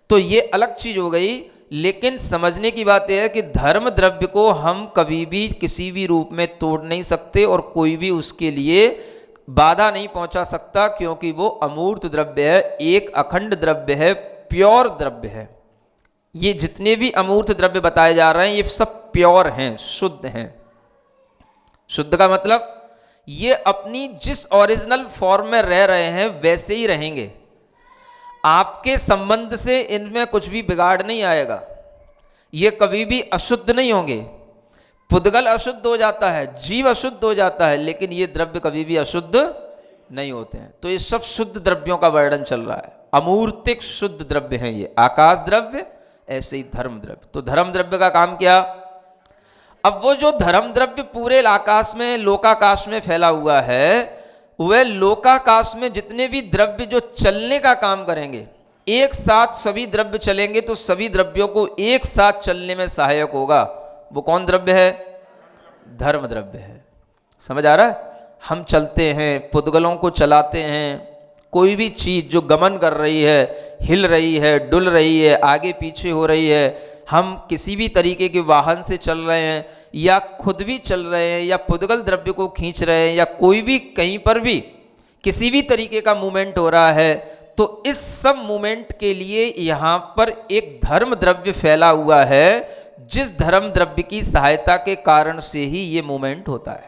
तो ये अलग चीज हो गई, लेकिन समझने की बात यह है कि धर्म द्रव्य को हम कभी भी किसी भी रूप में तोड़ नहीं सकते और कोई भी उसके लिए बाधा नहीं पहुंचा सकता, क्योंकि वो अमूर्त द्रव्य है, एक अखंड द्रव्य है, प्योर द्रव्य है। ये जितने भी अमूर्त द्रव्य बताए जा रहे हैं ये सब प्योर हैं, शुद्ध हैं। शुद्ध का मतलब ये अपनी जिस ओरिजिनल फॉर्म में रह रहे हैं वैसे ही रहेंगे। आपके संबंध से इनमें कुछ भी बिगाड़ नहीं आएगा, ये कभी भी अशुद्ध नहीं होंगे। पुद्गल अशुद्ध हो जाता है, जीव अशुद्ध हो जाता है, लेकिन ये द्रव्य कभी भी अशुद्ध नहीं होते हैं। तो ये सब शुद्ध द्रव्यों का वर्णन चल रहा है, अमूर्तिक शुद्ध द्रव्य हैं ये। आकाश द्रव्य, ऐसे ही धर्म द्रव्य। तो धर्म द्रव्य का काम क्या? अब वो जो धर्म द्रव्य पूरे आकाश में, लोकाकाश में फैला हुआ है, वह लोकाकाश में जितने भी द्रव्य जो चलने का काम करेंगे, एक साथ सभी द्रव्य चलेंगे तो सभी द्रव्यों को एक साथ चलने में सहायक होगा। वो कौन द्रव्य है? धर्म द्रव्य है। समझ आ रहा है? हम चलते हैं, पुद्गलों को चलाते हैं, कोई भी चीज जो गमन कर रही है, हिल रही है, डुल रही है, आगे पीछे हो रही है, हम किसी भी तरीके के वाहन से चल रहे हैं या खुद भी चल रहे हैं या पुद्गल द्रव्य को खींच रहे हैं या कोई भी कहीं पर भी किसी भी तरीके का मूवमेंट हो रहा है, तो इस सब मूवमेंट के लिए यहाँ पर एक धर्म द्रव्य फैला हुआ है, जिस धर्म द्रव्य की सहायता के कारण से ही ये मूवमेंट होता है।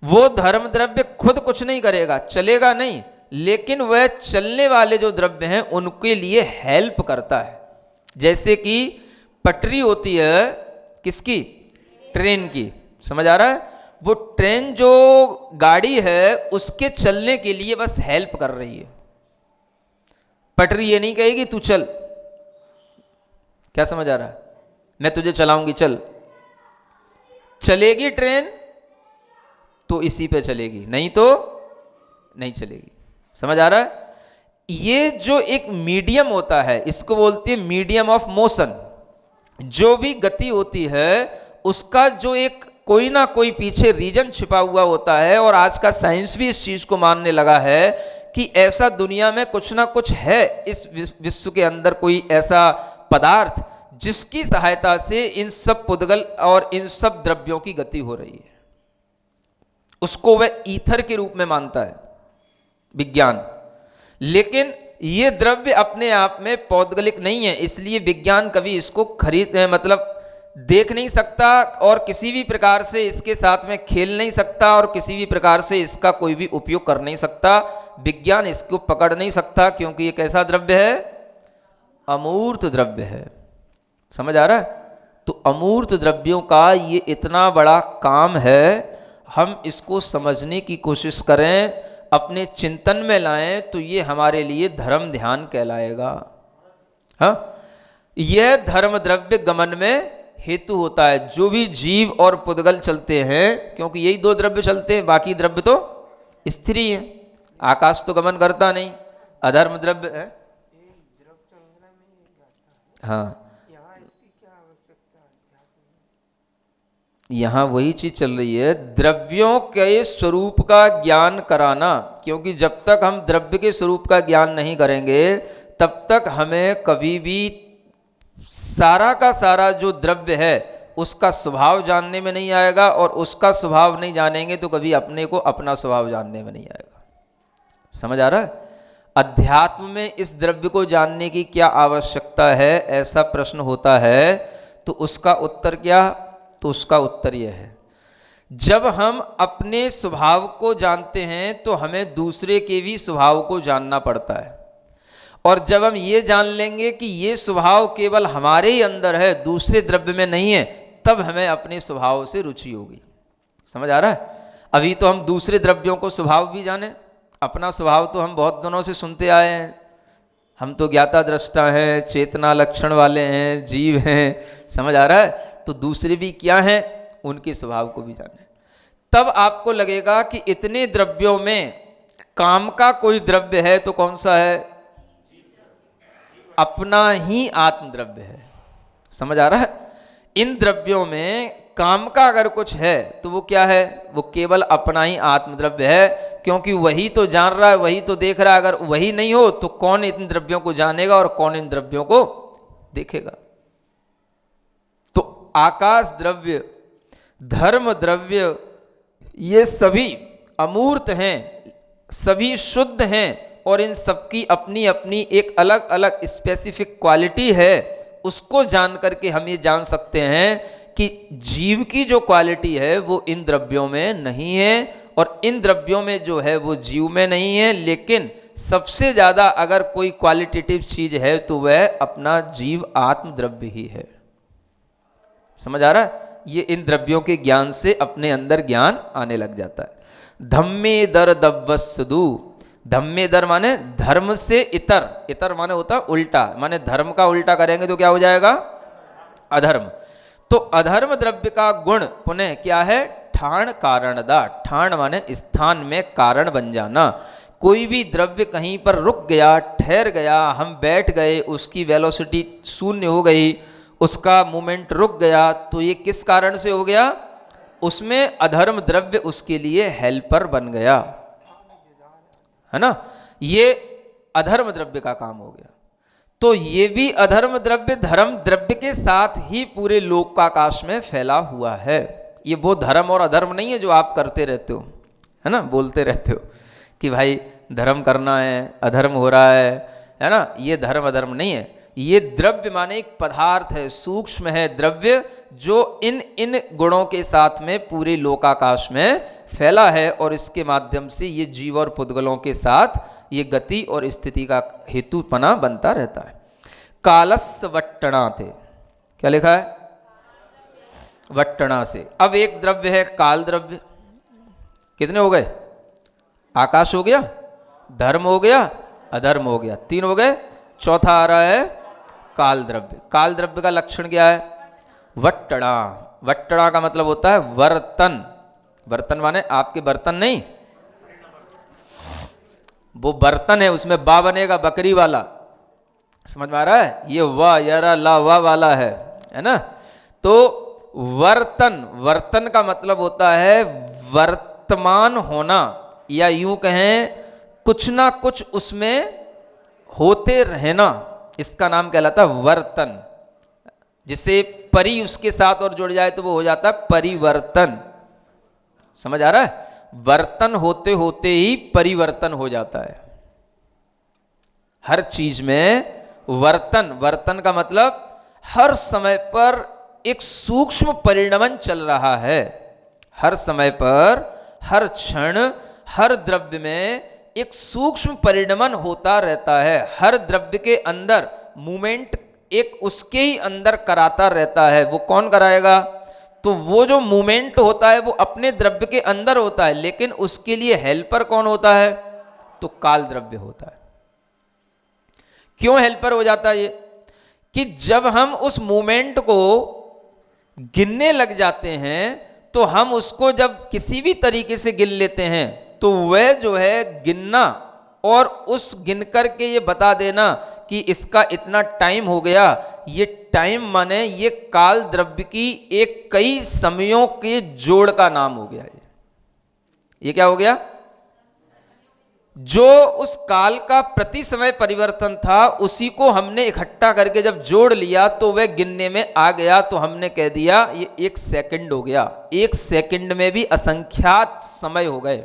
वो धर्म द्रव्य खुद कुछ नहीं करेगा, चलेगा नहीं, लेकिन वह चलने वाले जो द्रव्य हैं उनके लिए हेल्प करता है। जैसे कि पटरी होती है किसकी? ट्रेन की। समझ आ रहा है? वो ट्रेन जो गाड़ी है उसके चलने के लिए बस हेल्प कर रही है। पटरी ये नहीं कहेगी तू चल, क्या समझ आ रहा है, मैं तुझे चलाऊंगी चल, चलेगी ट्रेन तो इसी पे चलेगी, नहीं तो नहीं चलेगी। समझ आ रहा है? ये जो एक मीडियम होता है, इसको बोलते हैं मीडियम ऑफ मोशन। जो भी गति होती है उसका जो एक कोई ना कोई पीछे रीजन छिपा हुआ होता है, और आज का साइंस भी इस चीज को मानने लगा है कि ऐसा दुनिया में कुछ ना कुछ है, इस विश्व के अंदर कोई ऐसा पदार्थ जिसकी सहायता से इन सब पुद्गल और इन सब द्रव्यों की गति हो रही है। उसको वह ईथर के रूप में मानता है विज्ञान। लेकिन ये द्रव्य अपने आप में पौद्गलिक नहीं है, इसलिए विज्ञान कभी इसको मतलब देख नहीं सकता, और किसी भी प्रकार से इसके साथ में खेल नहीं सकता, और किसी भी प्रकार से इसका कोई भी उपयोग कर नहीं सकता। विज्ञान इसको पकड़ नहीं सकता, क्योंकि ये कैसा द्रव्य है? अमूर्त द्रव्य है। समझ आ रहा है? तो अमूर्त द्रव्यों का ये इतना बड़ा काम है, हम इसको समझने की कोशिश करें, अपने चिंतन में लाएं, तो ये हमारे लिए धर्म ध्यान कहलाएगा। हाँ, यह धर्म द्रव्य गमन में हेतु होता है। जो भी जीव और पुद्गल चलते हैं, क्योंकि यही दो द्रव्य चलते हैं, बाकी द्रव्य तो स्थिर ही है। आकाश तो गमन करता नहीं, अधर्म द्रव्य है। हाँ, यहाँ वही चीज चल रही है, द्रव्यों के स्वरूप का ज्ञान कराना। क्योंकि जब तक हम द्रव्य के स्वरूप का ज्ञान नहीं करेंगे, तब तक हमें कभी भी सारा का सारा जो द्रव्य है उसका स्वभाव जानने में नहीं आएगा, और उसका स्वभाव नहीं जानेंगे तो कभी अपने को अपना स्वभाव जानने में नहीं आएगा। समझ आ रहा है? अध्यात्म में इस द्रव्य को जानने की क्या आवश्यकता है, ऐसा प्रश्न होता है, तो उसका उत्तर क्या? तो उसका उत्तर यह है, जब हम अपने स्वभाव को जानते हैं तो हमें दूसरे के भी स्वभाव को जानना पड़ता है। और जब हम ये जान लेंगे कि ये स्वभाव केवल हमारे ही अंदर है, दूसरे द्रव्य में नहीं है, तब हमें अपने स्वभाव से रुचि होगी। समझ आ रहा है? अभी तो हम दूसरे द्रव्यों को स्वभाव भी जाने, अपना स्वभाव तो हम बहुत दिनों से सुनते आए हैं। हम तो ज्ञाता दृष्टा हैं, चेतना लक्षण वाले हैं, जीव हैं। समझ आ रहा है? तो दूसरे भी क्या हैं, उनके स्वभाव को भी जाने। तब आपको लगेगा कि इतने द्रव्यों में काम का कोई द्रव्य है तो कौन सा है? अपना ही आत्म द्रव्य है। समझ आ रहा है? इन द्रव्यों में काम का अगर कुछ है तो वो क्या है? वो केवल अपना ही आत्म द्रव्य है, क्योंकि वही तो जान रहा है, वही तो देख रहा है। अगर वही नहीं हो तो कौन इन द्रव्यों को जानेगा और कौन इन द्रव्यों को देखेगा? तो आकाश द्रव्य, धर्म द्रव्य, ये सभी अमूर्त हैं, सभी शुद्ध हैं, और इन सबकी अपनी अपनी एक अलग अलग स्पेसिफिक क्वालिटी है। उसको जान करके हम ये जान सकते हैं कि जीव की जो क्वालिटी है वो इन द्रव्यों में नहीं है, और इन द्रव्यों में जो है वो जीव में नहीं है। लेकिन सबसे ज़्यादा अगर कोई क्वालिटेटिव चीज है तो वह अपना जीव आत्म द्रव्य ही है। समझ आ रहा है? ये इन द्रव्यों के ज्ञान से अपने अंदर ज्ञान आने लग जाता है। धम्मे दर दव्वस्सदु, धम्मे दर माने धर्म से इतर, इतर माने होता उल्टा, माने धर्म का उल्टा करेंगे तो क्या हो जाएगा? अधर्म। तो अधर्म द्रव्य का गुण पुनः क्या है? ठाण कारणदा। ठाण माने स्थान में कारण बन जाना। कोई भी द्रव्य कहीं पर रुक गया, ठहर गया, हम बैठ गए, उसकी वेलोसिटी शून्य हो गई, उसका मूवमेंट रुक गया, तो ये किस कारण से हो गया? उसमें अधर्म द्रव्य उसके लिए हेल्पर बन गया, है ना? ये अधर्म द्रव्य का काम हो गया। तो ये भी अधर्म द्रव्य धर्म द्रव्य के साथ ही पूरे लोकाकाश में फैला हुआ है। ये वो धर्म और अधर्म नहीं है जो आप करते रहते हो, है ना, बोलते रहते हो कि भाई धर्म करना है, अधर्म हो रहा है ना। ये धर्म अधर्म नहीं है, ये द्रव्य माने एक पदार्थ है, सूक्ष्म है द्रव्य, जो इन इन गुणों के साथ में पूरे लोकाकाश में फैला है, और इसके माध्यम से ये जीव और पुद्गलों के साथ ये गति और स्थिति का हेतुपना बनता रहता है। कालस्य वट्टणा थे, क्या लिखा है? वट्टणा से। अब एक द्रव्य है काल द्रव्य, कितने हो गए? आकाश हो गया, धर्म हो गया, अधर्म हो गया, तीन हो गए। चौथा आ रहा है काल द्रव्य। काल द्रव्य का लक्षण क्या है? वट्टणा, वट्टड़ा का मतलब होता है वर्तन। वर्तन माने आपके बर्तन नहीं, वो बर्तन है, उसमें बा बनेगा बकरी वाला। समझ में आ रहा है? ये वा यरा ला वा वाला है ना। तो वर्तन, वर्तन का मतलब होता है वर्तमान होना, या यूं कहें कुछ ना कुछ उसमें होते रहना, इसका नाम कहलाता है वर्तन। जिसे परि उसके साथ और जुड़ जाए तो वो हो जाता है परिवर्तन। समझ आ रहा है? वर्तन होते होते ही परिवर्तन हो जाता है हर चीज में। वर्तन, वर्तन का मतलब हर समय पर एक सूक्ष्म परिणमन चल रहा है। हर समय पर, हर क्षण, हर द्रव्य में एक सूक्ष्म परिणमन होता रहता है। हर द्रव्य के अंदर मूवमेंट एक उसके ही अंदर कराता रहता है। वो कौन कराएगा? तो वो जो मूवमेंट होता है वो अपने द्रव्य के अंदर होता है, लेकिन उसके लिए हेल्पर कौन होता है? तो काल द्रव्य होता है। क्यों हेल्पर हो जाता है ये? कि जब हम उस मूवमेंट को गिनने लग जाते हैं, तो हम उसको जब किसी भी तरीके से गिन लेते हैं, तो वह जो है गिनना और उस गिन कर के ये बता देना कि इसका इतना टाइम हो गया, ये टाइम माने ये काल द्रव्य की एक कई समयों के जोड़ का नाम हो गया। ये क्या हो गया? जो उस काल का प्रति समय परिवर्तन था, उसी को हमने इकट्ठा करके जब जोड़ लिया तो वह गिनने में आ गया, तो हमने कह दिया ये 1 सेकंड हो गया। 1 सेकंड में भी असंख्यात समय हो गए।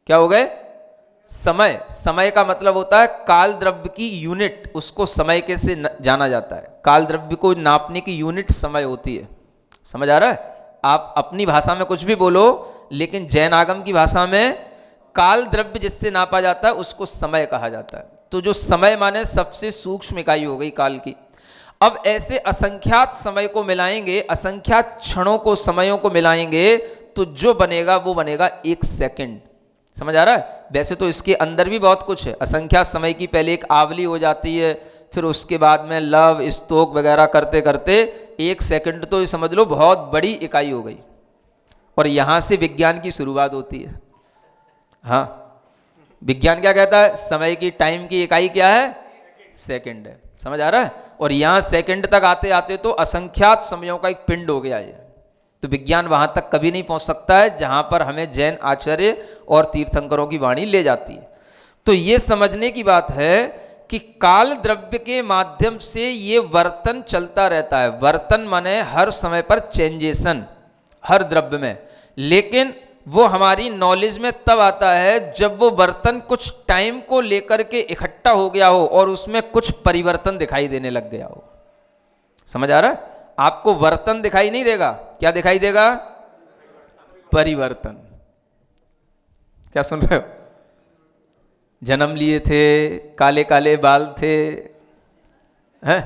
क्या हो गए? समय। समय का मतलब होता है काल द्रव्य की यूनिट, उसको समय के से जाना जाता है। काल द्रव्य को नापने की यूनिट समय होती है। समझ आ रहा है? आप अपनी भाषा में कुछ भी बोलो, लेकिन जैन आगम की भाषा में काल द्रव्य जिससे नापा जाता है उसको समय कहा जाता है। तो जो समय माने सबसे सूक्ष्म इकाई हो गई काल की। अब ऐसे असंख्यात समय को मिलाएंगे, असंख्यात क्षणों को, समयों को मिलाएंगे, तो जो बनेगा वो बनेगा 1 सेकंड। समझ आ रहा है? वैसे तो इसके अंदर भी बहुत कुछ है। असंख्यात समय की पहले एक आवली हो जाती है, फिर उसके बाद में लव स्तोक वगैरह करते करते 1 सेकंड तो ये समझ लो बहुत बड़ी इकाई हो गई। और यहां से विज्ञान की शुरुआत होती है। हाँ, विज्ञान क्या कहता है? समय की, टाइम की इकाई क्या है? सेकंड है। समझ आ रहा है? और यहां सेकंड तक आते आते तो असंख्यात समयों का एक पिंड हो गया ये। तो विज्ञान वहां तक कभी नहीं पहुंच सकता है जहां पर हमें जैन आचार्य और तीर्थंकरों की वाणी ले जाती है। तो ये समझने की बात है कि काल द्रव्य के माध्यम से ये वर्तन चलता रहता है। वर्तन माने हर समय पर चेंजेशन, हर द्रव्य में। लेकिन वो हमारी नॉलेज में तब आता है जब वो वर्तन कुछ टाइम को लेकर के इकट्ठा हो गया हो और उसमें कुछ परिवर्तन दिखाई देने लग गया हो। समझ आ रहा है? आपको वर्तन दिखाई नहीं देगा, क्या दिखाई देगा? परिवर्तन। क्या सुन रहे हो? जन्म लिए थे, काले काले बाल थे, हैं?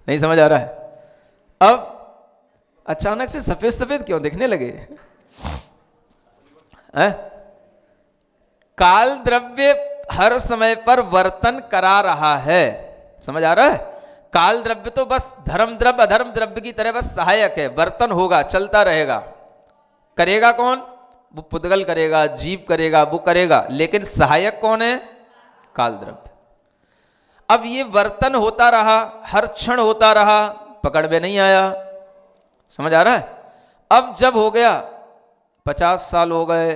नहीं समझ आ रहा है? अब अचानक से सफेद सफेद क्यों दिखने लगे? है? काल द्रव्य हर समय पर वर्तन करा रहा है। समझ आ रहा है? काल द्रव्य तो बस धर्म द्रव्य अधर्म द्रव्य की तरह बस सहायक है। वर्तन होगा, चलता रहेगा। करेगा कौन? वो पुद्गल करेगा, जीव करेगा, वो करेगा, लेकिन सहायक कौन है? काल द्रव्य। अब ये वर्तन होता रहा, हर क्षण होता रहा, पकड़ में नहीं आया। समझ आ रहा है? अब जब हो गया 50 साल हो गए,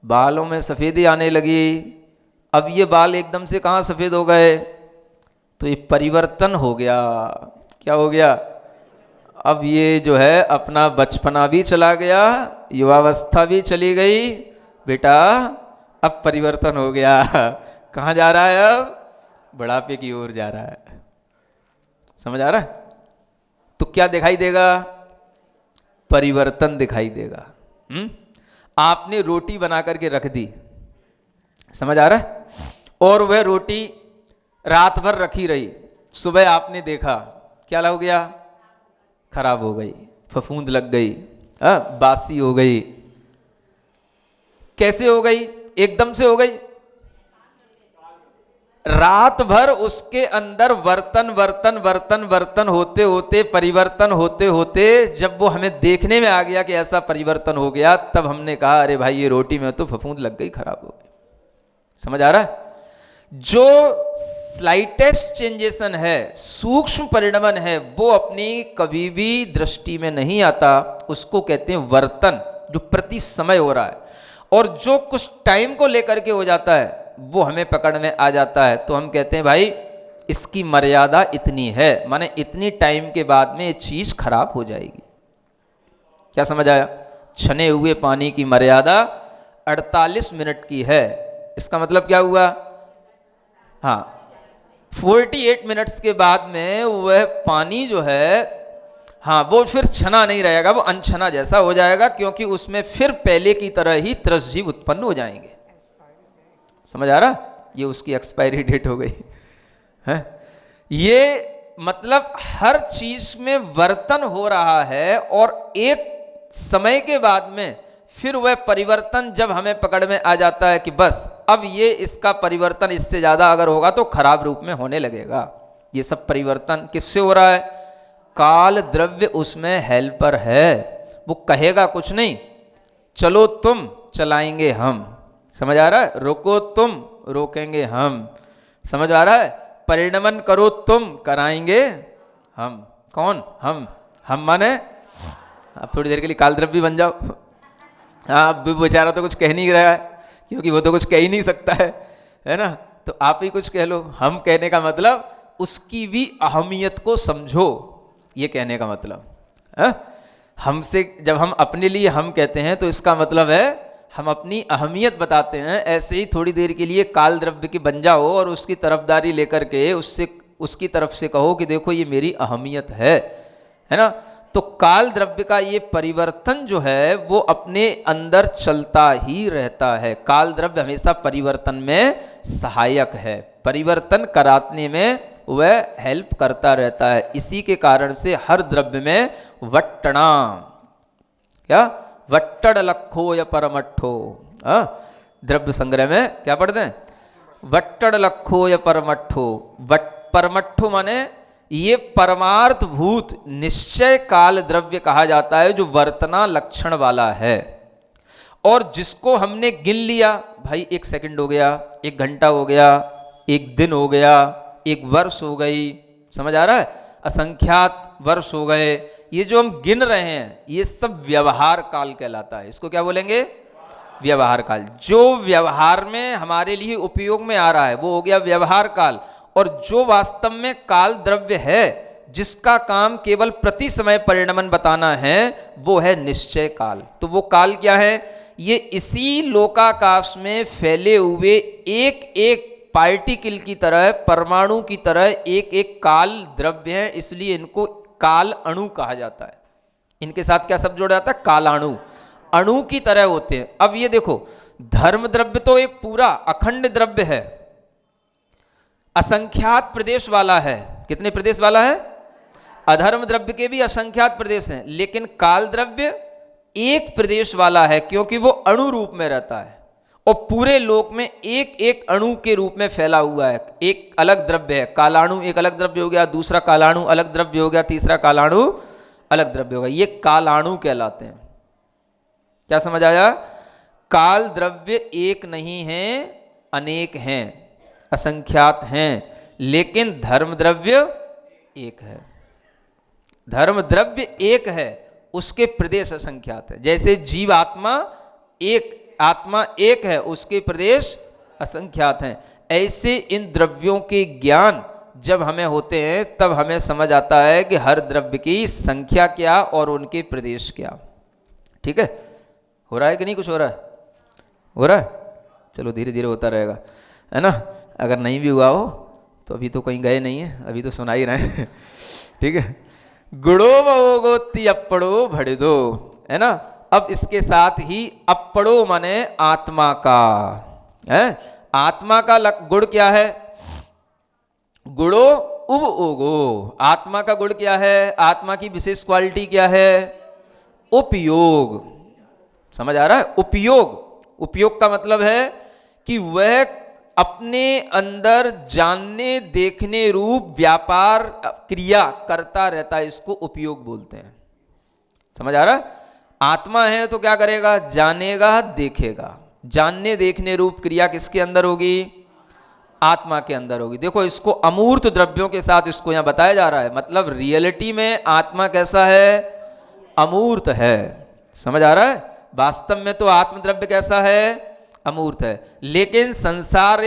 बालों में सफेदी आने लगी। अब ये बाल एकदम से कहाँ सफेद हो गए? तो ये परिवर्तन हो गया। क्या हो गया? अब ये जो है अपना बचपना भी चला गया, युवावस्था भी चली गई। बेटा अब परिवर्तन हो गया। कहाँ जा रहा है? अब बुढ़ापे की ओर जा रहा है। समझ आ रहा है? तो क्या दिखाई देगा? परिवर्तन दिखाई देगा। आपने रोटी बना करके रख दी, समझ आ रहा है? और वह रोटी रात भर रखी रही, सुबह आपने देखा क्या हो गया? खराब हो गई, फफूंद लग गई, बासी हो गई। कैसे हो गई? एकदम से हो गई? रात भर उसके अंदर वर्तन वर्तन वर्तन वर्तन होते होते, परिवर्तन होते होते, जब वो हमें देखने में आ गया कि ऐसा परिवर्तन हो गया, तब हमने कहा अरे भाई ये रोटी में तो फफूंद लग गई, खराब हो गई। समझ आ रहा है? जो स्लाइटेस्ट चेंजेशन है, सूक्ष्म परिणमन है, वो अपनी कभी भी दृष्टि में नहीं आता, उसको कहते हैं वर्तन, जो प्रति समय हो रहा है। और जो कुछ टाइम को लेकर के हो जाता है वो हमें पकड़ में आ जाता है, तो हम कहते हैं भाई इसकी मर्यादा इतनी है, माने इतनी टाइम के बाद में ये चीज खराब हो जाएगी। क्या समझ आया? छने हुए पानी की मर्यादा 48 मिनट की है। इसका मतलब क्या हुआ? हाँ, 48 मिनट्स के बाद में वह पानी जो है, हाँ, वो फिर छना नहीं रहेगा, वो अनछना जैसा हो जाएगा, क्योंकि उसमें फिर पहले की तरह ही त्रस जीव उत्पन्न हो जाएंगे। समझ आ रहा? ये उसकी एक्सपायरी डेट हो गई है। ये मतलब हर चीज में वर्तन हो रहा है, और एक समय के बाद में फिर वह परिवर्तन जब हमें पकड़ में आ जाता है कि बस अब ये इसका परिवर्तन इससे ज्यादा अगर होगा तो खराब रूप में होने लगेगा। ये सब परिवर्तन किससे हो रहा है? काल द्रव्य उसमें हेल्पर है। वो कहेगा कुछ नहीं, चलो तुम चलाएंगे हम। समझ आ रहा है? रुको तुम रोकेंगे हम। समझ आ रहा है? परिणमन करो तुम कराएंगे हम। कौन? हम माने अब थोड़ी देर के लिए काल द्रव्य बन जाओ। हाँ, अब भी बेचारा तो कुछ कह नहीं रहा है, क्योंकि वो तो कुछ कह ही नहीं सकता है ना? तो आप ही कुछ कह लो। हम कहने का मतलब उसकी भी अहमियत को समझो, ये कहने का मतलब है। हमसे जब हम अपने लिए हम कहते हैं तो इसका मतलब है हम अपनी अहमियत बताते हैं। ऐसे ही थोड़ी देर के लिए काल द्रव्य के बन जाओ और उसकी तरफदारी लेकर के उससे उसकी तरफ से कहो कि देखो ये मेरी अहमियत है ना? तो काल द्रव्य का ये परिवर्तन जो है वो अपने अंदर चलता ही रहता है। काल द्रव्य हमेशा परिवर्तन में सहायक है, परिवर्तन कराने में वह हेल्प करता रहता है। इसी के कारण से हर द्रव्य में वट्टणा, क्या वट्टड़ लखो या परमट्ठो, द्रव्य संग्रह में क्या पढ़ते हैं? वट्टड़ लखो या परमट्ठो। परमट्ठो माने ये परमार्थ भूत निश्चय काल द्रव्य कहा जाता है, जो वर्तना लक्षण वाला है, और जिसको हमने गिन लिया भाई 1 सेकंड हो गया, 1 घंटा हो गया, 1 दिन हो गया, 1 वर्ष हो गई। समझ आ रहा है? असंख्यात वर्ष हो गए। ये जो हम गिन रहे हैं ये सब व्यवहार काल कहलाता है। इसको क्या बोलेंगे? व्यवहार काल। जो व्यवहार में हमारे लिए उपयोग में आ रहा है वो हो गया व्यवहार काल। और जो वास्तव में काल द्रव्य है, जिसका काम केवल प्रति समय परिणमन बताना है, वो है निश्चय काल। तो वो काल क्या है? ये इसी लोकाकाश में फैले हुए एक एक पार्टिकल की तरह, परमाणु की तरह एक एक काल द्रव्य है, इसलिए इनको काल अणु कहा जाता है। इनके साथ क्या शब्द जोड़ा जाता है? कालाणु। अणु की तरह होते हैं। अब ये देखो, धर्म द्रव्य तो एक पूरा अखंड द्रव्य है, असंख्यात प्रदेश वाला है। कितने प्रदेश वाला है? अधर्म द्रव्य के भी असंख्यात प्रदेश हैं, लेकिन काल द्रव्य एक प्रदेश वाला है, क्योंकि वो अणु रूप में रहता है और पूरे लोक में एक एक अणु के रूप में फैला हुआ है। एक अलग द्रव्य है, कालाणु एक अलग द्रव्य हो गया, दूसरा कालाणु अलग द्रव्य हो गया, तीसरा कालाणु अलग द्रव्य हो गया। ये कालाणु कहलाते हैं। क्या समझ आया? काल द्रव्य एक नहीं है, अनेक हैं, असंख्यात हैं, लेकिन धर्म द्रव्य एक है। धर्म द्रव्य एक है, उसके प्रदेश असंख्यात है। जैसे जीव आत्मा एक है, उसके प्रदेश असंख्यात हैं। ऐसे इन द्रव्यों के ज्ञान जब हमें होते हैं तब हमें समझ आता है कि हर द्रव्य की संख्या क्या और उनके प्रदेश क्या। ठीक है? हो रहा है कि नहीं? कुछ हो रहा है? हो रहा है? चलो धीरे धीरे होता रहेगा, है ना? अगर नहीं भी हुआ हो तो अभी तो कहीं गए नहीं है, अभी तो सुना ही रहे हैं। ठीक है? गुड़ो वोगोत्ती अपड़ो भड़दो, है ना? अब इसके साथ ही अपड़ो माने आत्मा का है। आत्मा का गुण क्या है? गुणो उब ओगो। आत्मा का गुण क्या है? आत्मा की विशेष क्वालिटी क्या है? उपयोग। समझ आ रहा है? उपयोग। उपयोग का मतलब है कि वह अपने अंदर जानने देखने रूप व्यापार क्रिया करता रहता है, इसको उपयोग बोलते हैं। समझ आ रहा है? आत्मा है तो क्या करेगा? जानेगा, देखेगा। जानने देखने रूप क्रिया किसके अंदर होगी? आत्मा के अंदर होगी। देखो, इसको अमूर्त द्रव्यों के साथ इसको यहां बताया जा रहा है, मतलब रियलिटी में आत्मा कैसा है? अमूर्त है। समझ आ रहा है? वास्तव में तो आत्मद्रव्य कैसा है? अमूर्त है। लेकिन संसार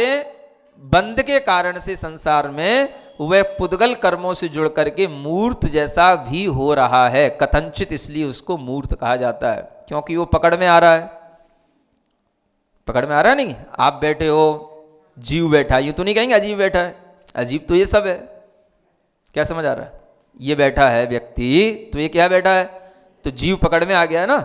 बंध के कारण से संसार में वह पुद्गल कर्मों से जुड़ करके मूर्त जैसा भी हो रहा है, कथनचित। इसलिए उसको मूर्त कहा जाता है, क्योंकि वो पकड़ में आ रहा है। पकड़ में आ रहा है नहीं? आप बैठे हो, जीव बैठा, ये तो नहीं कहेंगे अजीब बैठा है। अजीब तो ये सब है। क्या समझ आ रहा है? ये बैठा है व्यक्ति, तो ये क्या बैठा है? तो जीव पकड़ में आ गया ना,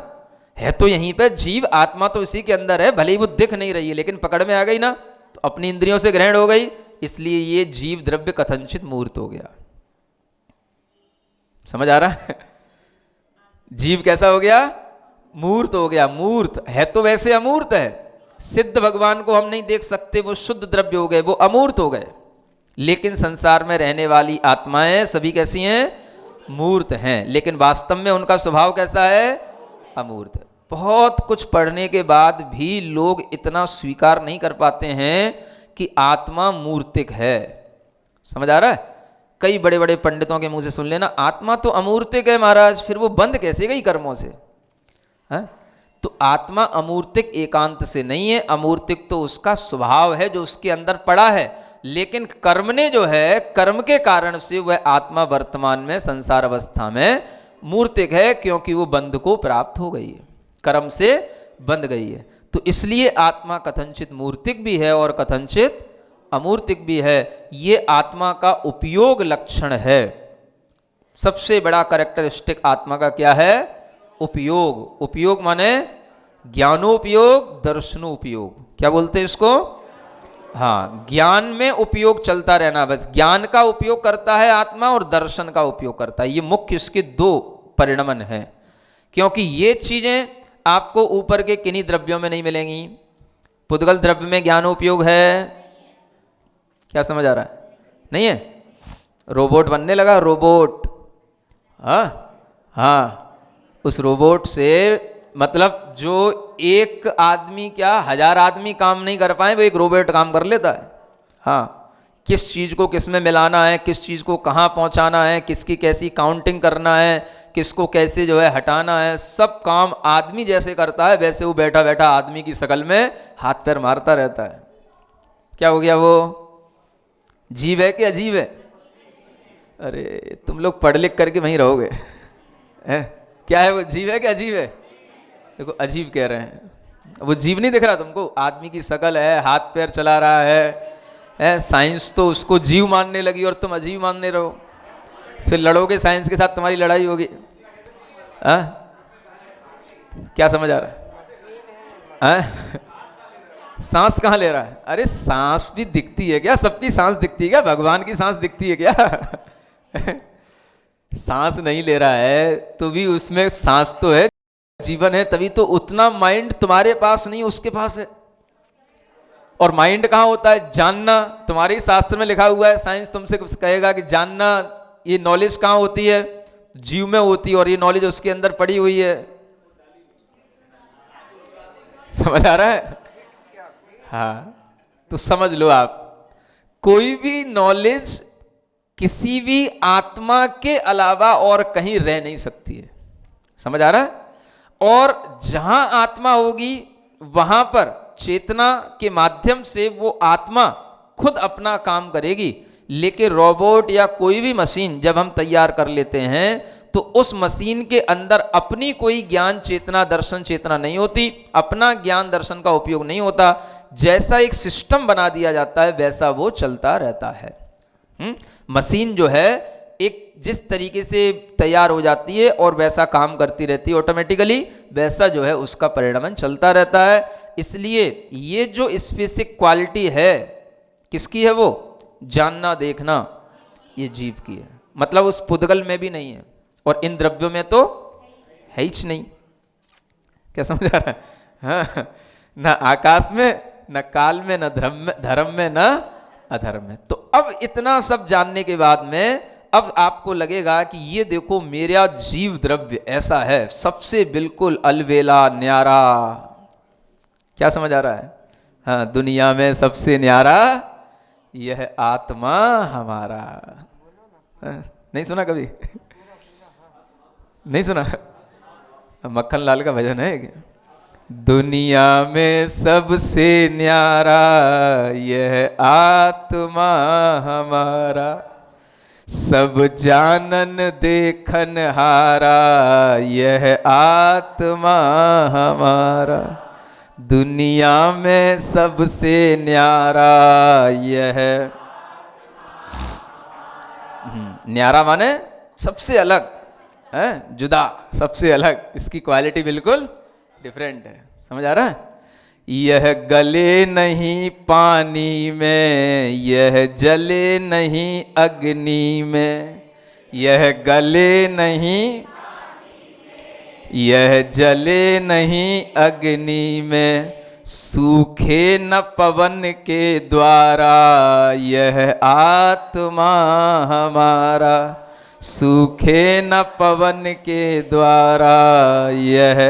है तो यहीं पे जीव, आत्मा तो इसी के अंदर है, भले ही वो दिख नहीं रही है, लेकिन पकड़ में आ गई ना, तो अपनी इंद्रियों से ग्रहण हो गई, इसलिए ये जीव द्रव्य कथनचित मूर्त हो गया। समझ आ रहा है? जीव कैसा हो गया? मूर्त हो गया। मूर्त है तो वैसे अमूर्त है। सिद्ध भगवान को हम नहीं देख सकते, वो शुद्ध द्रव्य हो गए, वो अमूर्त हो गए। लेकिन संसार में रहने वाली आत्माएं सभी कैसी हैं? मूर्त हैं। लेकिन वास्तव में उनका स्वभाव कैसा है? अमूर्त है। बहुत कुछ पढ़ने के बाद भी लोग इतना स्वीकार नहीं कर पाते हैं कि आत्मा मूर्तिक है। समझ आ रहा है? कई बड़े बड़े पंडितों के मुंह से सुन लेना, आत्मा तो अमूर्तिक है महाराज, फिर वो बंद कैसे गई कर्मों से? है? तो आत्मा अमूर्तिक एकांत से नहीं है। अमूर्तिक तो उसका स्वभाव है जो उसके अंदर पड़ा है, लेकिन कर्म ने जो है, कर्म के कारण से वह आत्मा वर्तमान में संसार अवस्था में मूर्तिक है, क्योंकि वो बंध को प्राप्त हो गई है, कर्म से बंध गई है। तो इसलिए आत्मा कथनचित मूर्तिक भी है और कथनचित अमूर्तिक भी है। ये आत्मा का उपयोग लक्षण है। सबसे बड़ा कैरेक्टरिस्टिक आत्मा का क्या है? उपयोग। उपयोग माने ज्ञानोपयोग, दर्शनोपयोग। क्या बोलते हैं इसको? हाँ, ज्ञान में उपयोग चलता रहना, बस ज्ञान का उपयोग करता है आत्मा और दर्शन का उपयोग करता है। ये मुख्य इसके दो परिणमन है, क्योंकि ये चीजें आपको ऊपर के किन्हीं द्रव्यों में नहीं मिलेंगी। पुद्गल द्रव्य में ज्ञानोपयोग है, क्या समझ आ रहा है? नहीं है? रोबोट बनने लगा, रोबोट। हाँ हाँ, उस रोबोट से मतलब जो एक आदमी क्या 1000 आदमी काम नहीं कर पाए, वो एक रोबोट काम कर लेता है। हाँ, किस चीज़ को किस में मिलाना है, किस चीज़ को कहाँ पहुँचाना है, किसकी कैसी काउंटिंग करना है, किसको कैसे जो है हटाना है, सब काम आदमी जैसे करता है, वैसे वो बैठा बैठा आदमी की शक्ल में हाथ पैर मारता रहता है। क्या हो गया? वो जीव है कि अजीब है? अरे तुम लोग पढ़ लिख करके वहीं रहोगे। हैं? क्या है वो? जीव है कि अजीब है? देखो, अजीब कह रहे हैं। वो जीव नहीं दिख रहा तुमको? आदमी की शक्ल है, हाथ पैर चला रहा है। साइंस तो उसको जीव मानने लगी और तुम अजीब मानने रहो। फिर लड़ोगे, साइंस के साथ तुम्हारी लड़ाई होगी। क्या समझ आ रहा है? सांस कहाँ ले रहा है? अरे सांस भी दिखती है क्या? सबकी सांस दिखती है क्या? भगवान की सांस दिखती है क्या? सांस नहीं ले रहा है तो भी उसमें सांस तो है, जीवन है, तभी तो उतना माइंड तुम्हारे पास नहीं, उसके पास है। और माइंड कहाँ होता है? जानना। तुम्हारे ही शास्त्र में लिखा हुआ है, साइंस तुमसे कहेगा कि जानना, ये नॉलेज कहाँ होती है? जीव में होती है, और ये नॉलेज उसके अंदर पड़ी हुई है। समझ आ रहा है? हाँ, तो समझ लो आप, कोई भी नॉलेज किसी भी आत्मा के अलावा और कहीं रह नहीं सकती है। समझ आ रहा है? और जहां आत्मा होगी वहां पर चेतना के माध्यम से वो आत्मा खुद अपना काम करेगी। लेकिन रोबोट या कोई भी मशीन जब हम तैयार कर लेते हैं तो उस मशीन के अंदर अपनी कोई ज्ञान चेतना, दर्शन चेतना नहीं होती, अपना ज्ञान दर्शन का उपयोग नहीं होता। जैसा एक सिस्टम बना दिया जाता है वैसा वो चलता रहता है। मशीन जो है एक जिस तरीके से तैयार हो जाती है और वैसा काम करती रहती है ऑटोमेटिकली, वैसा जो है उसका परिणाम चलता रहता है। इसलिए ये जो स्पेसिफिक क्वालिटी है किसकी है? वो जानना देखना, ये जीव की है। मतलब उस पुद्गल में भी नहीं है और इन द्रव्यों में तो है ही नहीं। क्या समझ आ रहा है? हाँ, ना आकाश में न काल में, न धर्म में, न अधर्म में। तो अब इतना सब जानने के बाद में अब आपको लगेगा कि ये देखो मेरा जीव द्रव्य ऐसा है, सबसे बिल्कुल अलबेला न्यारा। क्या समझ आ रहा है? हाँ, दुनिया में सबसे न्यारा यह आत्मा हमारा। हाँ, नहीं सुना कभी? नहीं सुना? मक्खन लाल का भजन है क्या? दुनिया में सबसे न्यारा यह आत्मा हमारा, सब जानन देखन हारा यह आत्मा हमारा, दुनिया में सबसे न्यारा यह। न्यारा माने सबसे अलग है, जुदा, सबसे अलग, इसकी क्वालिटी बिल्कुल डिफरेंट है। समझ आ रहा है? यह गले नहीं पानी में, यह जले नहीं अग्नि में, यह गले नहीं, यह जले नहीं अग्नि में, सूखे न पवन के द्वारा यह आत्मा हमारा, सूखे न पवन के द्वारा यह।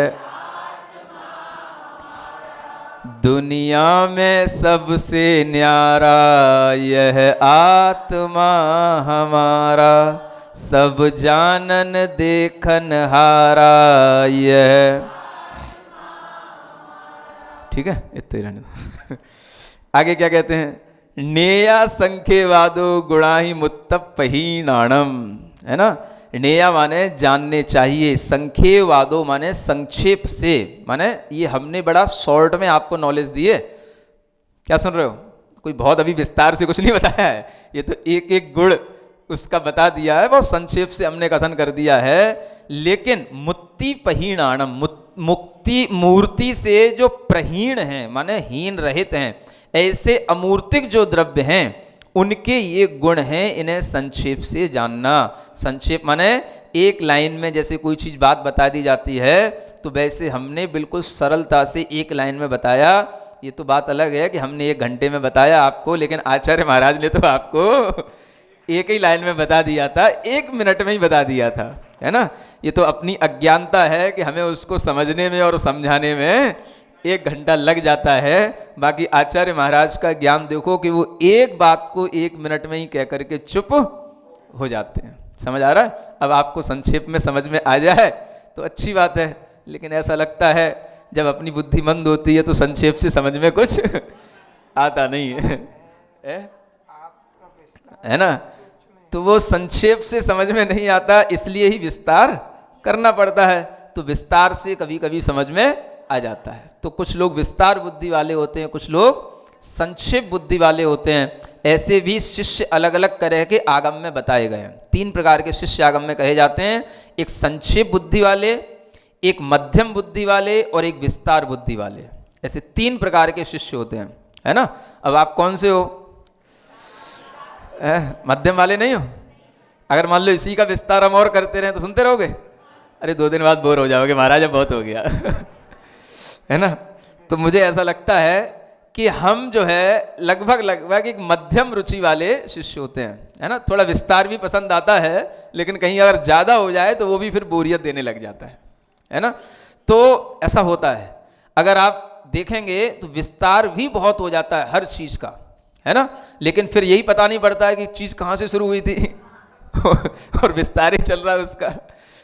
दुनिया में सबसे न्यारा यह आत्मा हमारा, सब जानन देखन हारा यह। ठीक है, इतने रहने दो। आगे क्या कहते हैं? नेया संख्यवादो गुणाहि मुत्तप्पहीनाणम, है ना? नेया माने जानने चाहिए, संख्यवादो माने संक्षेप से, माने ये हमने बड़ा शॉर्ट में आपको नॉलेज दी है। क्या सुन रहे हो? कोई बहुत अभी विस्तार से कुछ नहीं बताया है, ये तो एक एक गुण उसका बता दिया है, बहुत संक्षेप से हमने कथन कर दिया है। लेकिन मुक्ति पहीणाणम, मुक्ति मूर्ति से जो प्रहीण हैं माने हीन रहित हैं, ऐसे अमूर्तिक जो द्रव्य हैं उनके ये गुण हैं, इन्हें संक्षेप से जानना। संक्षेप माने एक लाइन में जैसे कोई चीज़ बात बता दी जाती है, तो वैसे हमने बिल्कुल सरलता से एक लाइन में बताया। ये तो बात अलग है कि हमने 1 घंटे में बताया आपको, लेकिन आचार्य महाराज ने तो आपको एक ही लाइन में बता दिया था, 1 मिनट में ही बता दिया था, है ना? ये तो अपनी अज्ञानता है कि हमें उसको समझने में और समझाने में 1 घंटा लग जाता है। बाकी आचार्य महाराज का ज्ञान देखो कि वो एक बात को 1 मिनट में ही कह करके चुप हो जाते हैं। समझ आ रहा है? अब आपको संक्षेप में समझ में आ जाए तो अच्छी बात है, लेकिन ऐसा लगता है जब अपनी बुद्धि मंद होती है तो संक्षेप से समझ में कुछ आता नहीं है ना? तो वो संक्षेप से समझ में नहीं आता, इसलिए ही विस्तार करना पड़ता है। तो विस्तार से कभी कभी समझ में आ जाता है। तो कुछ लोग विस्तार बुद्धि वाले होते हैं, कुछ लोग संक्षेप बुद्धि वाले होते हैं। ऐसे भी शिष्य अलग अलग तरह के आगम में बताए गए हैं। 3 प्रकार के शिष्य आगम में कहे जाते हैं, एक संक्षेप बुद्धि वाले, एक मध्यम बुद्धि वाले और एक विस्तार बुद्धि वाले। ऐसे 3 प्रकार के शिष्य होते हैं, है ना? अब आप कौन से हो? मध्यम वाले नहीं हो? अगर मान लो इसी का विस्तार हम और करते रहे तो सुनते रहोगे? अरे 2 दिन बाद बोर हो जाओगे, महाराज अब बहुत हो गया है ना? तो मुझे ऐसा लगता है कि हम जो है लगभग एक मध्यम रुचि वाले शिष्य होते हैं, है ना? थोड़ा विस्तार भी पसंद आता है, लेकिन कहीं अगर ज़्यादा हो जाए तो वो भी फिर बोरियत देने लग जाता है ना? तो ऐसा होता है। अगर आप देखेंगे तो विस्तार भी बहुत हो जाता है हर चीज़ का, है ना? लेकिन फिर यही पता नहीं पड़ता है कि चीज़ कहाँ से शुरू हुई थी और विस्तार ही चल रहा है उसका।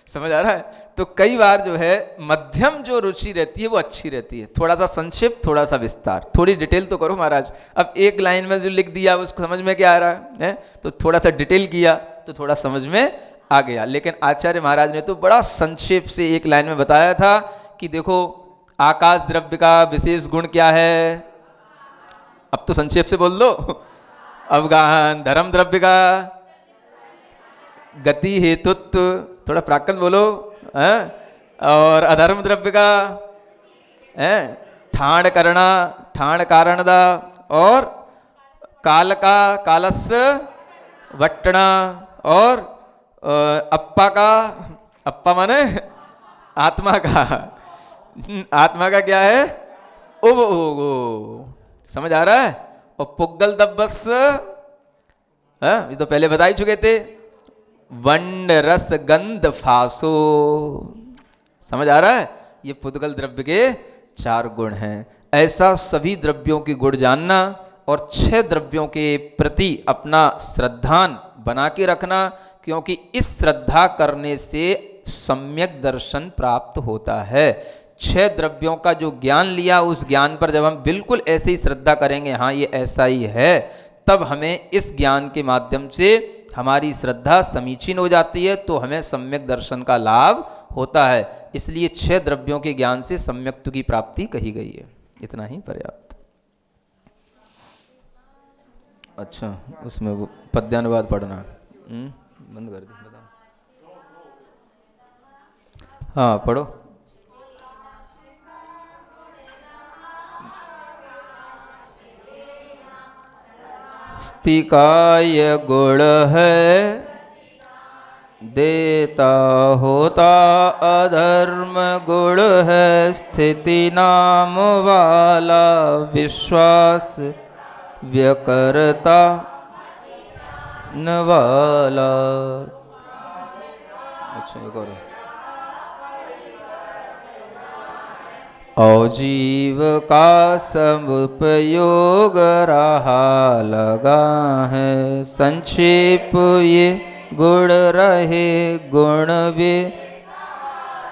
समझ आ रहा है? तो कई बार जो है मध्यम जो रुचि रहती है वो अच्छी रहती है। थोड़ा सा संक्षिप्त, थोड़ा सा विस्तार, थोड़ी डिटेल तो करो महाराज। अब 1 लाइन में जो लिख दिया उसको समझ में क्या आ रहा है? तो थोड़ा सा डिटेल किया तो थोड़ा समझ में आ गया। लेकिन आचार्य महाराज ने तो बड़ा संक्षेप से 1 लाइन में बताया था कि देखो आकाश द्रव्य का विशेष गुण क्या है। अब तो संक्षेप से बोल दो। अवगाहन। धर्म द्रव्य का गति हेतुत्व, थोड़ा प्राकृत बोलो, है? और अधर्म द्रव्य का ठाण करना, ठाण कारणदा, और काल का कालस्य वट्टना, और अप्पा का, अप्पा माने आत्मा का, आत्मा का क्या है? उब ओगो। समझ आ रहा है? और पुग्गल दब्बस, ये तो पहले बता ही चुके थे, वंड रस गंध फासो। समझ आ रहा है? ये पुद्गल द्रव्य के 4 गुण हैं। ऐसा सभी द्रव्यों के गुण जानना और 6 द्रव्यों के प्रति अपना श्रद्धान बना के रखना, क्योंकि इस श्रद्धा करने से सम्यक दर्शन प्राप्त होता है। 6 द्रव्यों का जो ज्ञान लिया, उस ज्ञान पर जब हम बिल्कुल ऐसे ही श्रद्धा करेंगे, हाँ ये ऐसा ही है, तब हमें इस ज्ञान के माध्यम से हमारी श्रद्धा समीचीन हो जाती है, तो हमें सम्यक दर्शन का लाभ होता है। इसलिए 6 द्रव्यों के ज्ञान से सम्यक्त्व की प्राप्ति कही गई है। इतना ही पर्याप्त। अच्छा, उसमें वो पद्यानुवाद पढ़ना बंद कर दी, बताओ। हाँ पढ़ो। स्तिकाय गुण है देता होता अधर्म, गुण है स्थिति नाम वाला, विश्वास व्यकरता न वाला। अच्छा एक और, औजीव का समुपयोग रहा लगा है, संक्षेप ये गुण रहे गुण वे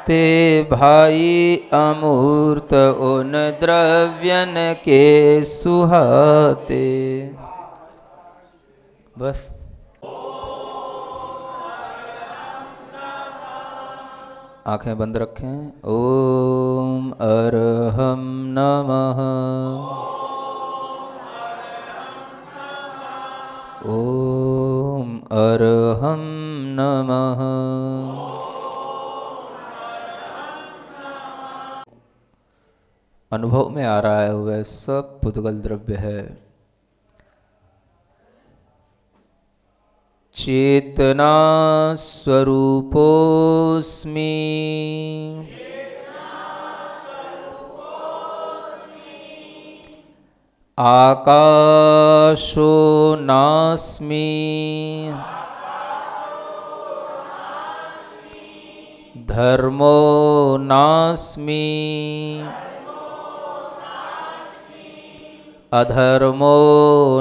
ते भाई, अमूर्त उन द्रव्यन के सुहाते। बस। आंखें बंद रखें। ओम अरहम नमः। ओम अरहम नमः। अनुभव में आ रहा है वह सब पुद्गल द्रव्य है। चेतना स्वरूपोऽस्मि, आकाशो नास्मि, धर्मो नास्मि, अधर्मो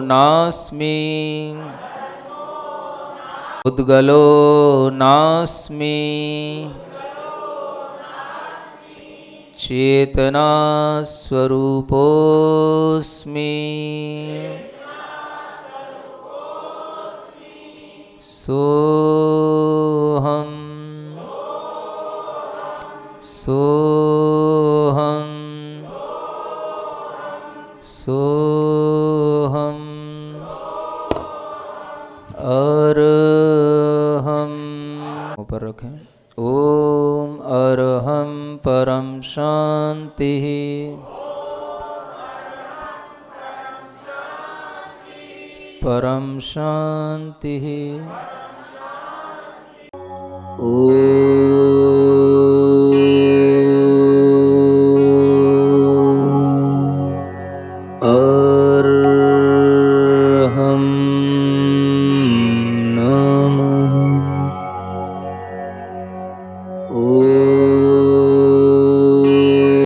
नास्मि, पुद्गलो नास्मि, चेतना स्वरूपोऽस्मि, सोऽहम् सोऽहम् सोऽहम् अरहम्। ऊपर रखें। ओम अरहम परम शांति। परम शांति। ओम